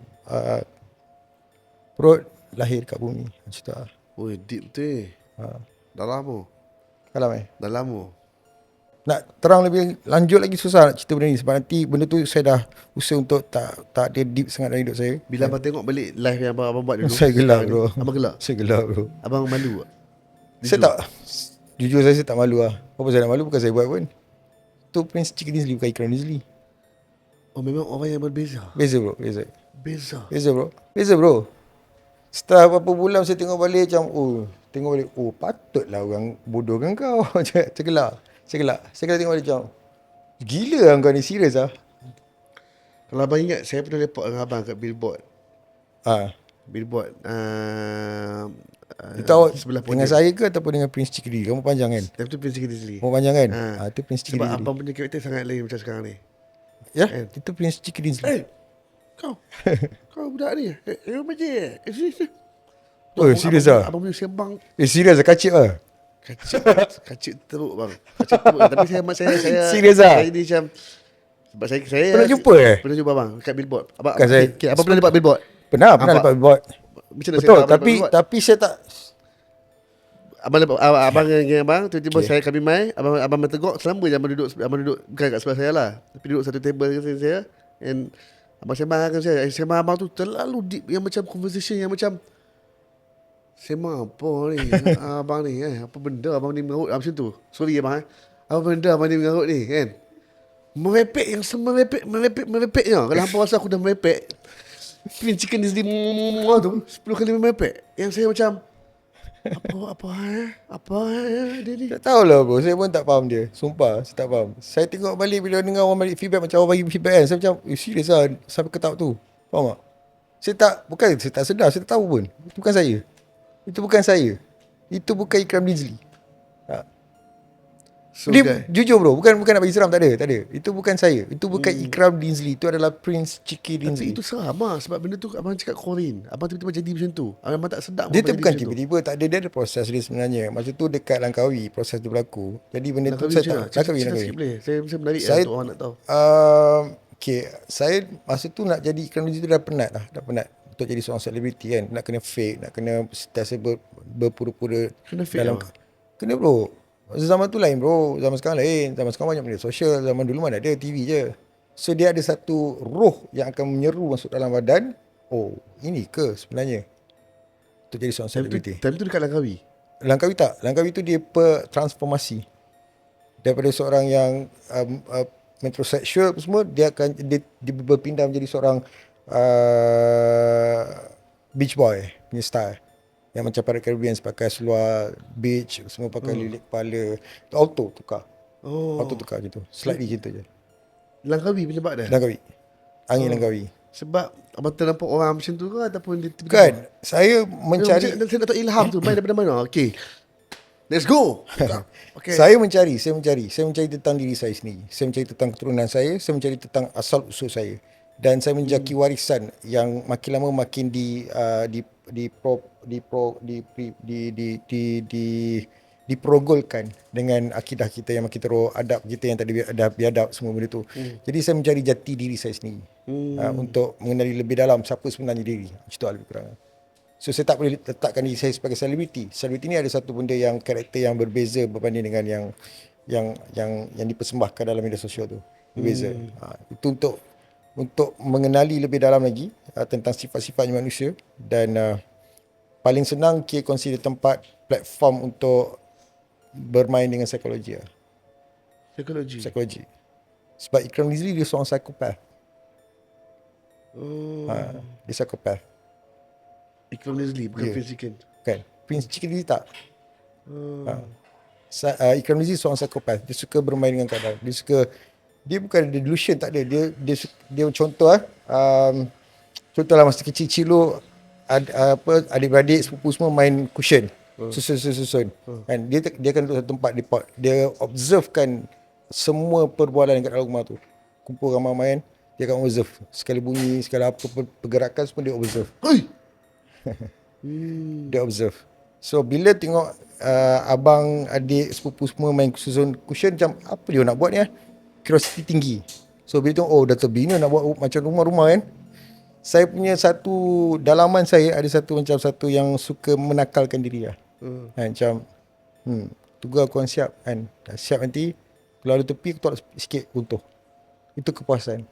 perut lahir kat bumi. Macam tu lah. Oi, deep betul. Dah lama. Kalam Dah lama. Nak terang lebih lanjut lagi susah nak cerita benda ni. Sebab nanti benda tu saya dah usaha untuk tak ada deep sangat dalam hidup saya. Bila abang tengok balik live yang abang buat dulu, Saya gelak bro. Abang gelak? Saya gelak bro. Abang malu tak? Saya tak, jujur saya tak malu lah. Apa saya nak malu, bukan saya buat pun. Tu Prince Chicken Dinsley, bukan Ikram Dinsley. Oh, memang orang yang berbeza. Beza bro, beza. Beza Bro. Setelah beberapa bulan saya tengok balik macam, patutlah orang bodohkan kau. Saya gelak. Saya tengok balik macam, gila lah kau ni, serius lah. Kalau abang ingat, saya pernah lepak dengan abang kat billboard. Billboard Itu awak sebelah dengan podium. saya ke ataupun dengan Prince Chicken Dinsley? Kamu panjang kan? Time tu Prince Chicken Dinsley. Kamu panjang kan? Itu Prince Chicken Sebab Dinsley. abang punya karakter sangat lain macam sekarang ni. Ya, itu Prince Chicken Dinsley. Kau budak ni. Rumah je. Oh, serius lah? Abang punya sembang Serius lah, kacip lah. kacik teruk bang. Kacik teruk. Tapi saya Serius lah? Saya ni macam, sebab saya Pernah jumpa Pernah jumpa bang kat billboard. Abang, Bukan saya. okay, abang pernah lepak billboard? Pernah lepas buat. Macam mana Betul, saya tahu abang lepak tapi billboard? saya tak. Abang dengan abang tiba-tiba saya kami mai, abang berteguk selamba je abang duduk bukan kat sebelah saya lah. Tapi duduk satu table dengan saya and abang sembang dengan saya. Sembang abang tu terlalu deep, yang macam conversation yang macam sembang apa ni abang ni apa benda abang ni mengarut macam tu. Sorry abang apa benda abang ni mengarut ni kan. Merepek yang merepeknya. Kalau hampa rasa aku dah merepek, Prince Chicken Dinsley tu 10 kali merepek. Yang saya macam apa dia ni. Tak tahulah bro, saya pun tak faham dia. Sumpah, saya tak faham. Saya tengok balik bila dengar orang balik feedback, macam orang bagi feedback kan, saya macam, serius lah sampai ke tahap tu. Faham tak? Saya tak sedar, saya tak tahu pun. Itu bukan saya. Itu bukan Ikram Dinsley. So, Dia jujur bro, bukan nak bagi seram, tak ada. Itu bukan saya. Itu bukan Ikram Dinsley, itu adalah Prince Chicken Dinsley. tapi itu seram lah. Sebab benda tu abang cakap Korean, abang tiba-tiba jadi macam tu. Abang tak sedap. Dia tu bukan tiba-tiba, tak ada, dia ada proses dia sebenarnya. Masa tu dekat Langkawi proses tu berlaku. Jadi benda tu saya tak Langkawi. Saya menarik Saya- untuk orang nak tahu. Okay, saya masa tu nak jadi Ikram Dinsley tu dah penat untuk jadi seorang selebriti kan. Nak kena fake, nak kena sentiasa berpura-pura Kena fake dalam apa? kena bro. Zaman tu lain bro, zaman sekarang lain. Zaman sekarang banyak media sosial, zaman dulu mana ada TV je. So dia ada satu roh yang akan menyeru masuk dalam badan. Oh, ini ke sebenarnya untuk jadi seorang selebriti? Time tu dekat Langkawi. Langkawi tak. Langkawi tu dia transformasi daripada seorang yang metrosexual semua, dia akan dia berpindah menjadi seorang beach boy punya style. Yang macam Pirate Caribbean pakai seluar beach, semua pakai lilit kepala. Auto tukar. Auto tukar gitu. Slightly gitu je. Langkawi penyebab dia? Langkawi. Angin Langkawi. Sebab abang ternampak orang macam tu ke ataupun dia tiba-tiba? Kan, saya mencari Saya nak tahu ilham tu main daripada mana? Okay, let's go. Okay. Saya mencari tentang diri saya sendiri. Saya mencari tentang keturunan saya mencari tentang asal usul saya. Dan saya menjaki warisan yang makin lama makin diprogolkan dengan akidah kita yang makin teruk, adab kita yang tak ada biadab, semua benda tu. Jadi saya mencari jati diri saya sendiri. Untuk mengenali lebih dalam siapa sebenarnya diri. Itu lebih kurang. So saya tak boleh letakkan diri saya sebagai selebriti. Selebriti ni ada satu benda yang karakter yang berbeza berbanding dengan yang dipersembahkan dalam media sosial tu. Berbeza. Itu untuk mengenali lebih dalam lagi tentang sifat-sifatnya manusia, dan paling senang kira consider tempat platform untuk bermain dengan psikologi. Psikologi. Sebab Ikram Rizli dia seorang psikopat. Dia psikopat. Ikram Rizli bukan Prince Chicken. Kan? Prince Chicken dia tak. Ikram Rizli seorang psikopat. Dia suka bermain dengan keadaan. Dia bukan ada delusion, tak ada. Dia contoh contohlah masa kecil-kecil tu adik-beradik sepupu semua main cushion. Susun. Kan dia akan duduk satu tempat, dia observekan semua perbualan dekat dalam rumah tu. Kumpul ramai main, dia akan observe. Sekali bunyi, segala apa pergerakan semua dia observe. Dia observe. So bila tengok abang adik sepupu semua main susun cushion, macam apa dia nak buat ni? Curiosity tinggi. So bila tengok dah terbina nak buat macam rumah-rumah kan. Saya punya satu dalaman saya ada satu yang suka menakalkan diri lah. Macam tunggu aku siap kan. Dah siap nanti kalau ada tepi aku tolak sikit runtuh. Itu kepuasan.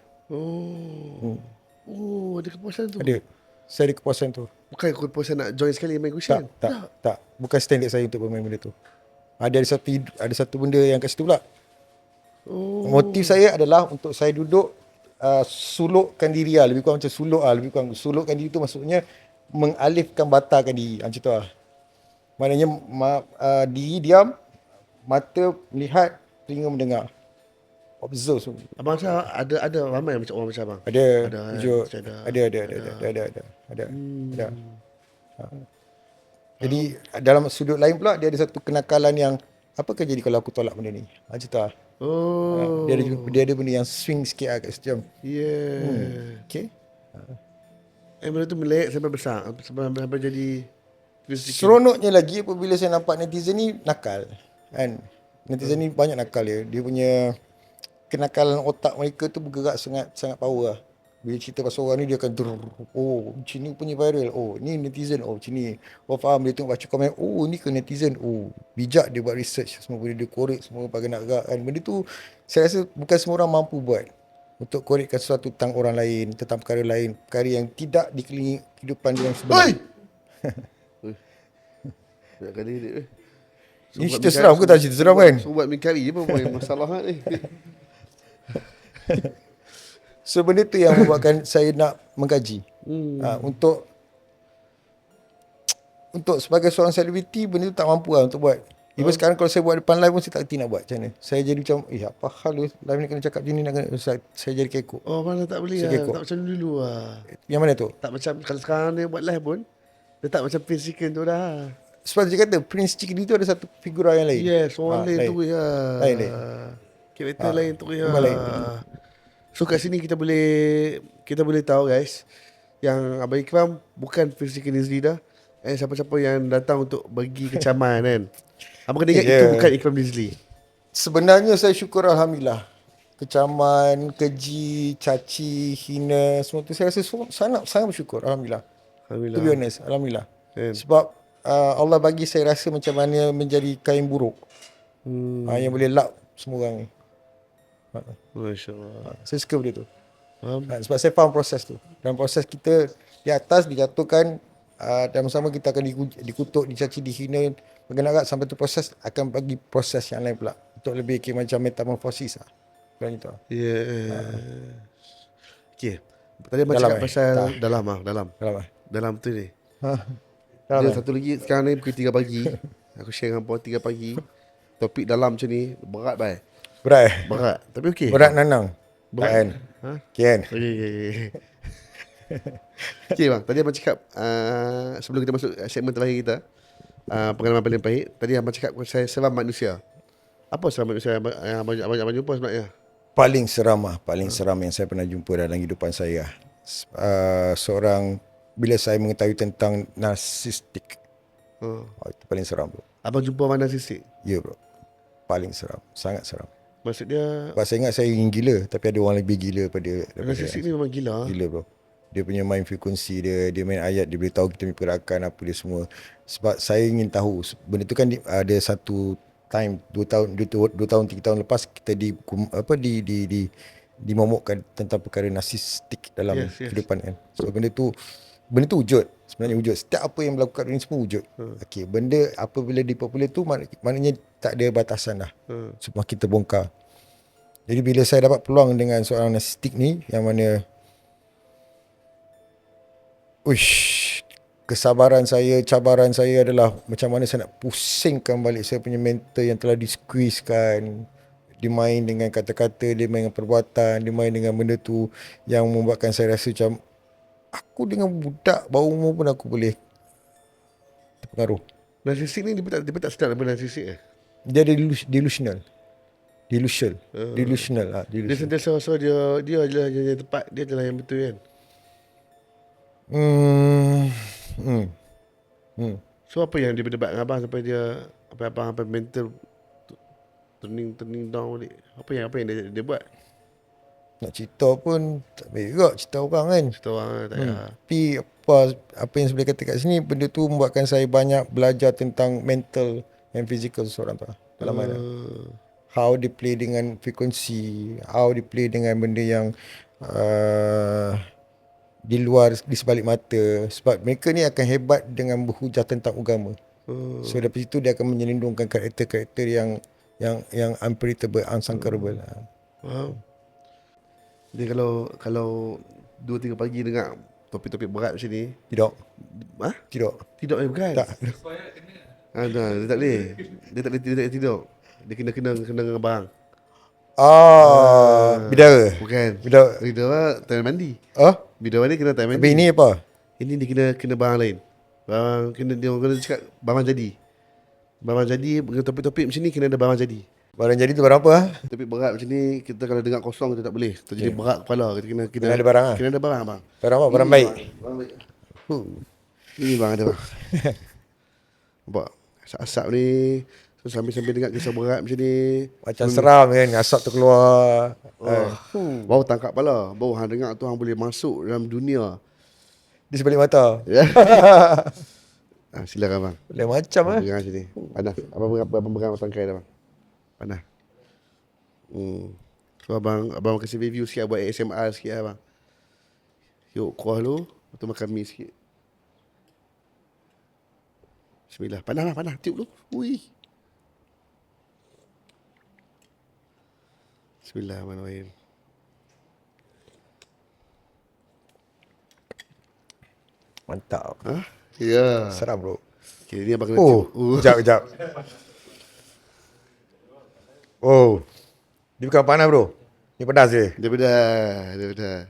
Ada kepuasan tu. Ada. Saya ada kepuasan tu. Bukan kepuasan nak join sekali main cushion. Tak. Bukan standard saya untuk bermain benda tu. Ada satu benda yang kat situ pula. Motif saya adalah untuk saya duduk sulukkan diri lah. Lebih kurang macam sulukkan diri tu maksudnya mengalifkan batalkan diri. Macam tu lah. Maknanya diri diam, mata melihat, telinga mendengar. Observe semua. Abang saya ada ramai macam orang macam abang. Ada. Ada. Jadi dalam sudut lain pula dia ada satu kenakalan yang apa akan jadi kalau aku tolak benda ni. Macam tu lah. Dia ada benda yang swing sikit lah kat situ. Okay. Benda tu melek sampai besar. Sampai jadi seronoknya lagi apabila saya nampak netizen ni nakal kan. Netizen ni banyak nakal dia. Dia punya kenakalan otak mereka tu bergerak sangat power lah. Bila cerita pasal orang ni dia akan macam ni punya viral. Ni netizen. Macam ni. Faham dia tengok baca komen. Ni ke netizen. Bijak dia buat research. Semua benda dia korek. Semua pakai nak gerak kan. Benda tu saya rasa bukan semua orang mampu buat. Untuk korekkan sesuatu tentang orang lain. Tentang perkara lain. Perkara yang tidak dikelilingi kehidupan dia yang sebenar. Banyak kali dia. Ini cerita seram ke tak cerita seram kan? Sobat Mikari je pun masalah ni. So benda tu yang membuatkan saya nak mengkaji. Untuk sebagai seorang selebriti, benda tu tak mampu lah untuk buat. Even sekarang kalau saya buat depan live pun saya tak kerti nak buat macam mana. Saya jadi macam, apa hal live ni kena cakap macam ni, nak kena, saya jadi kekok. Mana tak boleh lah. Tak macam dulu lah. Yang mana tu? Tak macam, kalau sekarang dia buat live pun, dia tak macam Prince Chicken tu dah. Sebab dia kata, Prince Chicken tu ada satu figura yang lain. Yes, orang lain tu ya. Lain. Karakter lain tu ya. Lain. So kat sini kita boleh tahu guys, yang Abang Ikram bukan Prince Chicken Rizli dah. Siapa-siapa yang datang untuk bagi kecaman kan. Abang kena ingat itu bukan Ikram Rizli. Sebenarnya saya syukur Alhamdulillah. Kecaman, keji, caci, hina, semua tu saya rasa sangat bersyukur. Alhamdulillah. To be honest, Alhamdulillah. Sebab Allah bagi saya rasa macam mana menjadi kain buruk. Yang boleh lap semua orang ni. Masya Allah. Saya suka benda tu. Sebab saya faham proses tu. Dalam proses kita di atas dijatuhkan, dan bersama kita akan dikutuk, dicaci, dihina, bergerak sampai tu proses akan bagi proses yang lain pula. Untuk lebih macam metamorfosis lah. Macam tu. Okay. Tadi abang Dalam cakap pasal Tak. dalam. Dalam lah. Dalam tu ni. Dalam Dia lah. satu lagi sekarang ni pukul 3 pagi. Aku share dengan puan 3 pagi. Topik dalam macam ni berat bai. Berat eh? Berat. Tapi okey. Berat Nanang. Tak Berat. kan? Ha? Okay kan? Okay. Okay bang, tadi abang cakap sebelum kita masuk segmen terakhir kita, pengalaman paling pahit. Tadi abang cakap pasal seram manusia. Apa seram manusia yang abang jumpa sebenarnya? Paling seram lah. Paling seram yang saya pernah jumpa dalam kehidupan saya. Seorang, bila saya mengetahui tentang narsistik. Itu paling seram bro. Abang jumpa mana sisi? Ya bro. Paling seram. Sangat seram. Maksud dia Sebab saya ingat saya ingin gila, tapi ada orang lebih gila daripada narsistik ni memang gila. Gila bro. Dia punya main frekuensi dia main ayat, dia boleh tahu kita punya pergerakan apa dia semua. Sebab saya ingin tahu benda tu kan ada satu time 2 tahun 3 tahun lepas kita dimomokkan tentang perkara narsistik dalam kehidupan kan. So benda tu wujud. Sebenarnya wujud. Setiap apa yang melakukan ini semua wujud. Okey, benda apabila dipopular tu maknanya tak ada batasan dah. Semua kita bongkar. Jadi bila saya dapat peluang dengan seorang narsistik ni yang mana cabaran saya adalah macam mana saya nak pusingkan balik saya punya mental yang telah di-squeeze-kan. Dia main dengan kata-kata, dia main dengan perbuatan, dia main dengan benda tu yang membuatkan saya rasa macam aku dengan budak bawah umur pun aku boleh terpengaruh. Narsistik ni dia tak sedar apa narsistik Dia ada delusional. Delusional. Dia sentiasa rasa dia adalah yang tepat, dia adalah yang betul kan. So apa yang dia berdebat dengan abang sampai dia apa mental turning down balik. Apa yang dia buat? Nak cerita pun tak baik juga cerita orang kan. Cerita orang tak payah. Tapi apa yang saya boleh kata kat sini, benda tu membuatkan saya banyak belajar tentang mental and physical seseorang tu dalam mana. How dia play dengan frekuensi, how dia play dengan benda yang di luar, di sebalik mata. Sebab mereka ni akan hebat dengan berhujah tentang agama. So dari situ dia akan menyelindungkan karakter-karakter yang unpredictable, unsangkable. Wow. Jadi kalau 2-3 pagi dengar topik-topik berat macam ni, Tidak. Tidak bukan. Tak. Dia tak boleh. Dia tak boleh tidur. Dia kena dengan abang. Bidara. Bukan. Bidara time mandi. Bidara ni kena time mandi. Tapi ini apa? Ini dia kena barang lain. Barang dia orang cakap barang jadi. Barang jadi topik-topik macam ni kena ada barang jadi. Barang jadi tu barang apa? Topik berat macam ni kita kalau dengar kosong kita tak boleh. Terjadi berat kepala. Kita Kena ada barang lah. Kena ada barang bang. Barang apa? Barang baik. Barang baik. Ini bang ada bang. Nampak? Asap-asap ni. So sambil-sambil dengar kisah berat macam ni. Macam seram kan, asap tu keluar. Baru tangkap kepala. Baru hang dengar tu hang boleh masuk dalam dunia. Di sebalik mata. Silakan bang. Lain macam Dengar sini. Panas. Abang pegang tangkai dah bang. Panas. So abang kasi review sikit, buat ASMR sikit lah bang. Yuk kuah lu, lepas tu makan mie sikit. Bismillah. Panas. Tiup lu. Ui. Bismillahirrahmanirrahim. Mantap. Ya. Seram bro. Okay, ni abang kena tiup. Kejap. Dia bukan panas bro. Ni pedas je. Dia bedah.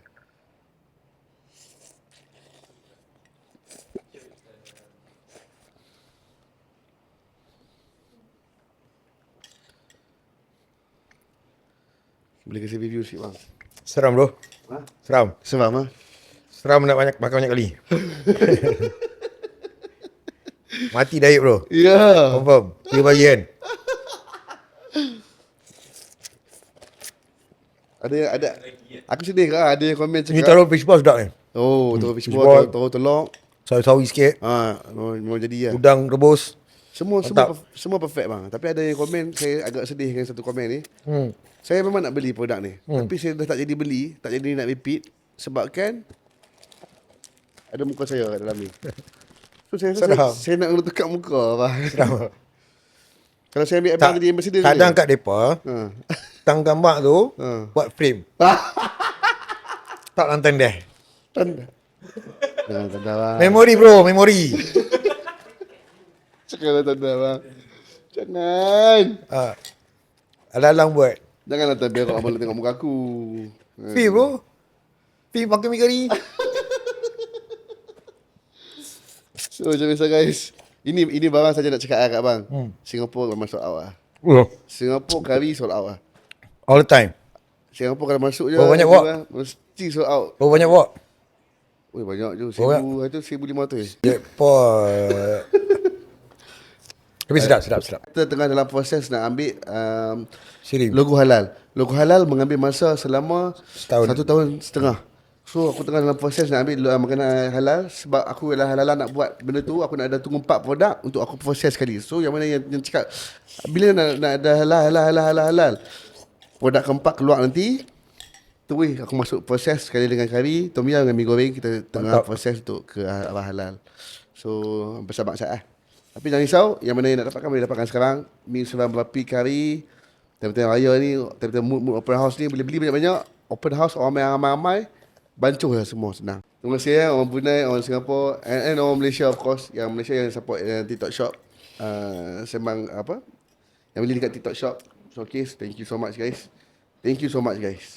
Boleh kasi review sikit bang. Seram bro. Seram. Seram ah. Seram nak makan banyak kali. Mati diet bro. Ya. Confirm. 3 pagi kan. Ada. Aku sedih kan ada yang komen Ni cakap. taruh fishball sedap ni. Taruh fishball. fishball, taruh telur. Sawi-sawi sikit. Mau jadi ya. Udang rebus. Semua perfect bang. Tapi ada yang komen, saya agak sedih dengan satu komen ni. Saya memang nak beli produk ni. Tapi saya dah tak jadi beli, tak jadi nak repeat sebabkan ada muka saya kat dalam ni. So saya rasa saya nak tukar muka bang. Kalau saya ambil abang jadi ambassador Kadang boleh? kat depa tang gambar tu buat frame. Tak lantang dia. Jangan tanda bang. Memori bro, memori. Jangan tanda bang. Jangan. Alang-alang buat. Janganlah tanda kalau abang nak tengok muka aku. Fee bro. Fee pakai mikari. So macam biasa guys. Ini barang saja nak cakap kat abang. Singapore memang sold out lah. Singapore kari sold out lah. All the time. Singapore kalau masuk je. Berapa banyak bawa? Mesti sold out. Berapa banyak bawa? Oi banyak je. Berapa? 1,000 itu 1,500. Jackpot. Tapi sedap. Kita tengah dalam proses nak ambil Sirim. logo halal. Logo halal mengambil masa selama Setahun. 1 tahun setengah. So aku tengah dalam proses nak ambil makanan halal sebab aku adalah halal nak buat benda tu. Aku nak ada tunggu 4 produk untuk aku proses sekali. So yang mana yang cakap bila nak ada halal. Produk keempat keluar nanti. Terus aku masuk proses sekali dengan kari, tom yum dengan mi goreng. Kita tengah proses untuk ke arah halal. So bersama saya Tapi jangan risau, yang mana yang nak dapatkan boleh dapatkan sekarang. Mi Seram Berapi Kari. Time-time raya ni, time-time mood open house ni boleh beli banyak-banyak. Open house orang ramai-ramai. Bancuh lah semua, senang. Terima kasih ya orang Brunei, orang Singapore and orang Malaysia of course. Yang Malaysia yang support TikTok shop. Sembang apa? Yang beli dekat TikTok shop. Showcase. Thank you so much guys. Thank you so much guys.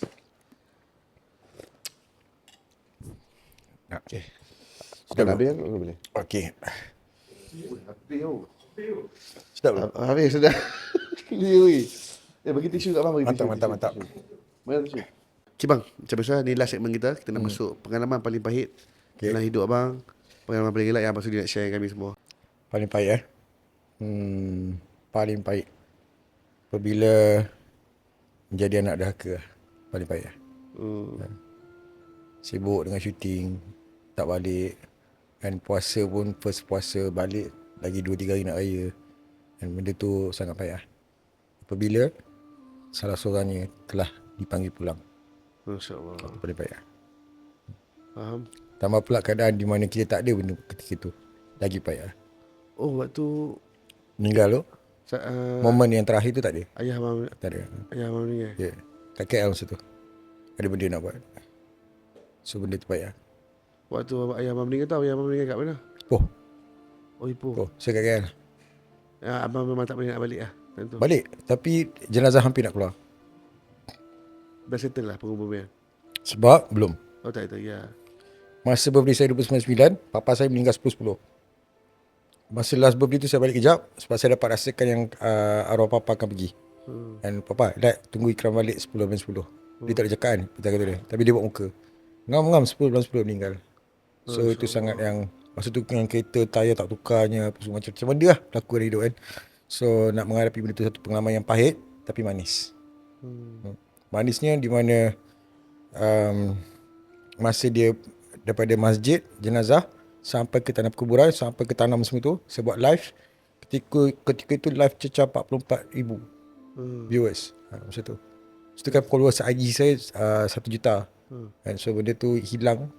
Okay. Sudah nak habis kan? Boleh. Okay. Habis oh. Sedap bro. Habis sudah. Ni bagi tisu kat abang. Mantap. Mana tisu? Okay bang, macam biasa ni last segmen kita. Kita nak masuk pengalaman paling pahit dalam hidup abang. Pengalaman paling gelap yang abang sudi nak share dengan kami semua. Paling pahit paling pahit apabila menjadi anak dahaka. Paling pahit sibuk dengan syuting, tak balik. Dan puasa pun first puasa balik lagi 2-3 hari nak raya. Dan benda tu sangat payah. Apabila salah seorangnya telah dipanggil pulang. Masya-Allah. Itu paling payah. Faham? Tambah pula keadaan di mana kita tak ada benda ketika itu. Lagi payah. Oh waktu Meninggal tu, momen yang terakhir tu tak ada. ayah abang ni Ya. Kat KL masa tu. Ada benda nak buat. So benda tu payah. Waktu ayah abang meninggal tahu ayah abang meninggal kat mana? Oh Ipoh. Saya kat KL. Abang memang tak boleh nak balik lah. Tentu. Balik. Tapi jenazah hampir nak keluar. Dah settle lah penguburan. Sebab belum. Oh tak itu ya. Masa birthday saya 29, papa saya meninggal 10-10. Masa last birthday tu saya balik kejap sebab saya dapat rasakan yang arwah papa akan pergi. Dan papa, dah tunggu ikram balik 10-10. Dia tak ada cakap kan, kita kata dia. Tapi dia buat muka. Ngam-ngam 10-10 meninggal. So itu sangat yang, masa tu dengan kereta tayar tak tukarnya, apa semua macam benda lah berlaku dalam hidup kan. So nak menghadapi benda tu satu pengalaman yang pahit tapi manis. Manisnya di mana masa dia daripada masjid jenazah sampai ke tanah perkuburan, sampai ke tanam semua tu, saya buat live. Ketika itu live cecah 44,000 viewers. Masa tu. Itu kan followers IG saya 1 juta. And so benda tu hilang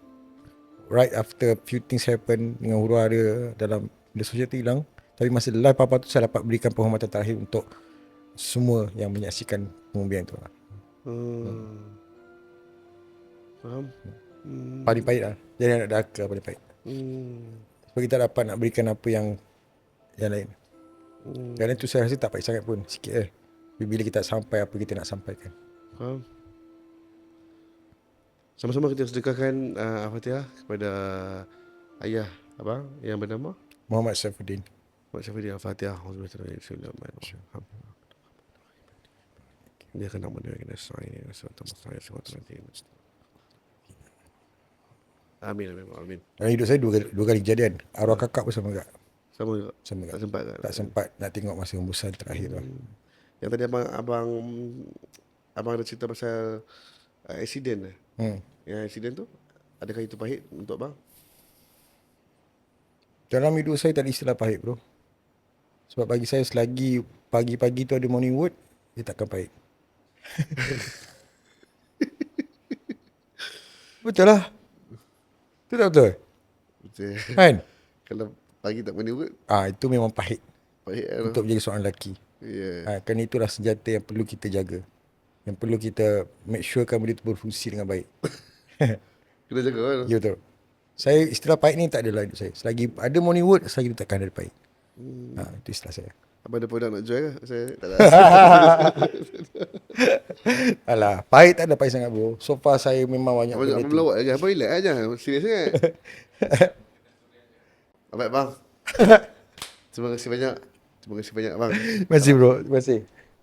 right after few things happen dengan huru-hara dalam media sosial tu hilang. Tapi masa live apa tu saya dapat berikan penghormatan terakhir untuk semua yang menyaksikan pengubian tu. Faham? Paling pahit lah. Jadi anak dahaka paling pahit. Sebab kita dapat nak berikan apa yang lain. Kadang tu saya rasa tak pahit sangat pun. Sikit bila kita sampai apa kita nak sampaikan. Faham? Sama-sama kita sedekahkan Al-Fatihah kepada ayah abang yang bernama Muhammad Saifuddin. Muhammad Saifuddin. Al-Fatihah. Dia kena menerima kena saya Amin. Dalam hidup saya dua kali kejadian. Arwah kakak pun sama juga. Sama juga. Sama juga. Tak sempat kan? Tak sempat nak tengok masa hembusan terakhir tu. Yang tadi abang ada cerita pasal accident. Yang accident tu, adakah itu pahit untuk abang? Dalam hidup saya tak ada istilah pahit bro. Sebab bagi saya selagi pagi-pagi tu ada morning wood, dia takkan pahit. Betul lah. Betul tak betul? Betul. Kan? Kalau pagi tak boleh buat, Itu memang pahit pahit kan? untuk menjadi seorang lelaki. Kan itulah senjata yang perlu kita jaga. Yang perlu kita make sure kan benda tu berfungsi dengan baik. Kena jaga kan. Ya betul. Saya istilah pahit ni tak ada dalam hidup saya. Selagi ada morning wood, selagi itu takkan ada pahit. Itu istilah saya. Abang ada produk nak jual ke? Saya tak ada. Alah, pahit tak ada pahit sangat bro. So far saya memang banyak Abang benda tu. melawak aja. Abang relax aja. Serius sangat. Baik bang. Terima kasih banyak. Terima kasih banyak bang. Terima kasih bro. Terima kasih.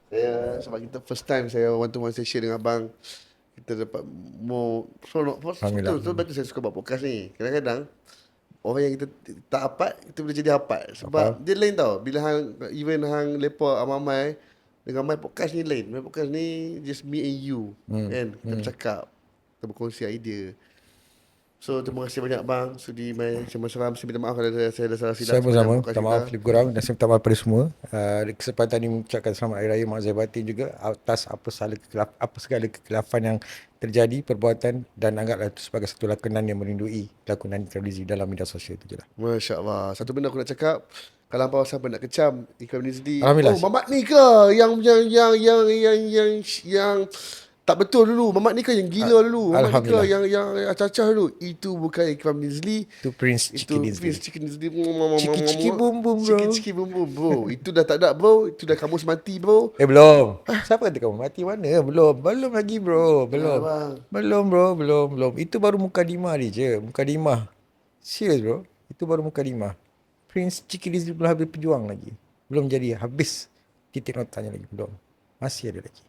Saya sebab kita first time saya one to one session dengan abang. Kita dapat more seronok. Alhamdulillah. Betul saya suka buat podcast ni. Kadang-kadang orang yang kita tak apat, kita boleh jadi apat. Sebab dia lain tau. Bila even hang lepak amai dengan my podcast ni lain. My podcast ni just me and you. Kan? Kita bercakap. Kita berkongsi idea. So terima kasih banyak bang sudi main Sembang-Seram. Saya minta maaf kalau saya ada salah silap. Saya pun sama. Podcast Minta maaf kita. lebih kurang. Dan saya minta maaf pada semua. Di kesempatan ini mengucapkan selamat Hari Raya Mak Zahir Batin juga atas apa segala kekhilafan yang terjadi, perbuatan, dan anggaplah itu sebagai satu lakonan yang merindui lakonan Ikram dalam media sosial itu je lah. Masya Allah. Satu benda aku nak cakap. Kalau hampa siapa nak kecam Ikram Nizli. Alhamdulillah. Oh Mamat ni ke yang tak betul dulu. Mamat ni ke yang gila dulu. Mamat ni ke Alhamdulillah. yang acah-acah dulu. Itu bukan Ikram Nizli. Itu Prince Itu Chicken Nizli. Prince Chicken Nizli. Ciki-ciki bum bum bro. Ciki-ciki bum bum bro. Itu dah tak ada bro. Itu dah kamus mati bro. Belum. Siapa kata kamu mati mana? Belum. Belum lagi bro. Belum. bang. Belum bro. Belum. Itu baru mukadimah dia je. Mukadimah. Serius bro. Itu baru mukadimah. Prince Chicken Nizli belum habis berjuang lagi. Belum jadi habis titik notanya lagi. Belum. Masih ada lagi.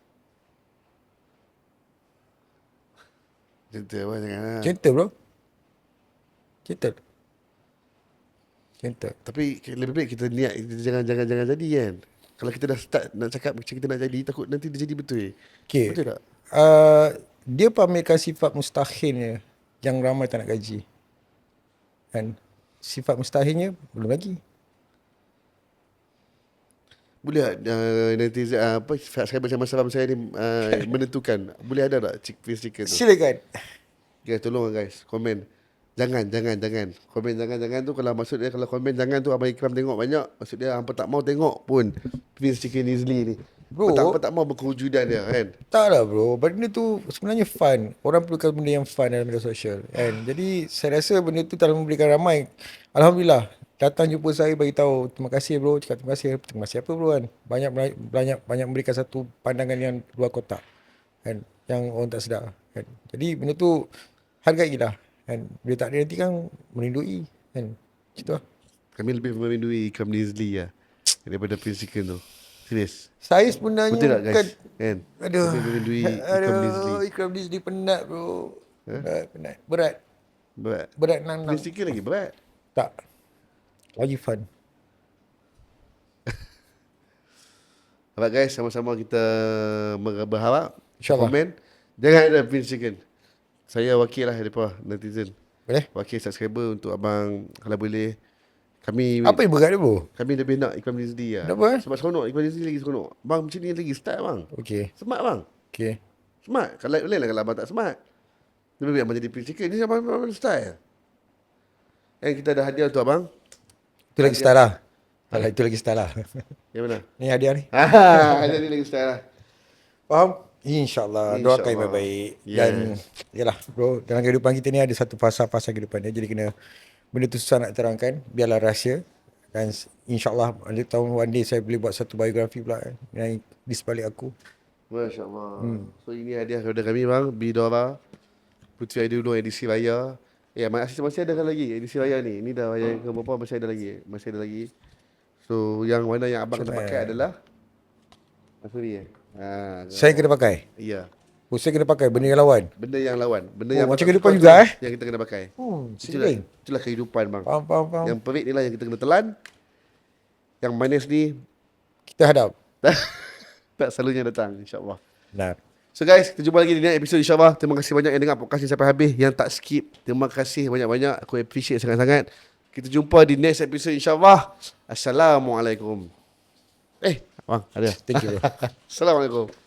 Cinta abang jangan. Cinta bro. Cinta. Tapi lebih baik kita niat. Kita jangan jadi kan. Kalau kita dah start nak cakap macam kita nak jadi, takut nanti dia jadi betul. Okay. Betul tak? Dia pamerkan sifat mustahilnya yang ramai tak nak gaji. Kan? Sifat mustahilnya belum lagi. Boleh tak netizen subscriber Sembang-Seram saya ni menentukan boleh ada tak Prince Chicken tu? Silakan. Guys tolong guys komen. Jangan. Komen jangan tu kalau maksud dia kalau komen jangan tu abang Ikram tengok banyak. Maksud dia hampa tak mau tengok pun Prince Chicken Nizli ni. Bro. Hampa tak mau berkewujudan dia kan. Tak lah bro. Benda tu sebenarnya fun. Orang perlukan benda yang fun dalam media sosial. Kan? Jadi saya rasa benda tu telah memberikan ramai. Alhamdulillah. Datang jumpa saya bagi tahu terima kasih bro. Cakap terima kasih apa bro kan. Banyak memberikan satu pandangan yang luar kotak. Kan? Yang orang tak sedar. Kan? Jadi benda tu hargailah. Kan? Bila tak ada nanti kan merindui. Kan? Macam tu lah. Kami lebih merindui Ikram Nizli lah daripada Prince Chicken tu. Serius. Saya sebenarnya Betul tak guys? bukan. Kan? Aduh. Lebih merindui Ikram Nizli. Ikram Nizli penat bro. Penat. Berat Berat. nang. Prince Chicken lagi berat. Tak. Lagi fun. Alright guys, sama-sama kita berharap InsyaAllah. komen. Jangan ada Prince Chicken. Saya wakil lah daripada netizen. Boleh? Wakil subscriber untuk abang kalau boleh. Kami Apa yang berat dia bro? kami lebih nak Ikram Nizli lah. Kenapa, Sebab seronok Ikram Nizli lagi seronok. Bang macam ni lagi start bang. Okay. Smart bang. Okay. Smart. Kalau lain lah kalau abang tak smart. Lebih baik abang jadi Prince Chicken. Ni abang style. And kita ada hadiah untuk abang. Itu lagi style lah. Alah, itu lagi style lah. Yang mana? Ni hadiah ni. Hadiah ni lagi style lah. Faham? InsyaAllah. Doakan yang InsyaAllah. baik. Yeah. Dan yalah bro, dalam kehidupan kita ni ada satu fasa-fasa kehidupan dia. Jadi kena benda tu susah nak terangkan. Biarlah rahsia. Dan insyaAllah ada tahun one day saya boleh buat satu biografi pula yang di sebalik aku. Masya Allah. So ini hadiah kepada kami bang. Bidora. Puteri Aidilulung edisi raya. Masih ada lagi edisi raya ni. Ini dah raya ke berapa masih ada lagi. So yang mana yang abang kena pakai adalah Masuri Saya kena pakai. Ya. Oh, saya kena pakai benda yang lawan. Benda yang lawan. Benda Oh, yang macam abang kehidupan suka juga, tu yang kita kena pakai. Siling. Itulah kehidupan bang. Faham. Yang perit ni lah yang kita kena telan. Yang manis ni Kita hadap. tak selalunya datang insya-Allah. Nah. So guys, kita jumpa lagi di next episode insyaAllah. Terima kasih banyak yang dengar podcast ni sampai habis. Yang tak skip, terima kasih banyak-banyak. Aku appreciate sangat-sangat. Kita jumpa di next episode insyaAllah. Assalamualaikum. Bang, ada. Thank you bro. Assalamualaikum.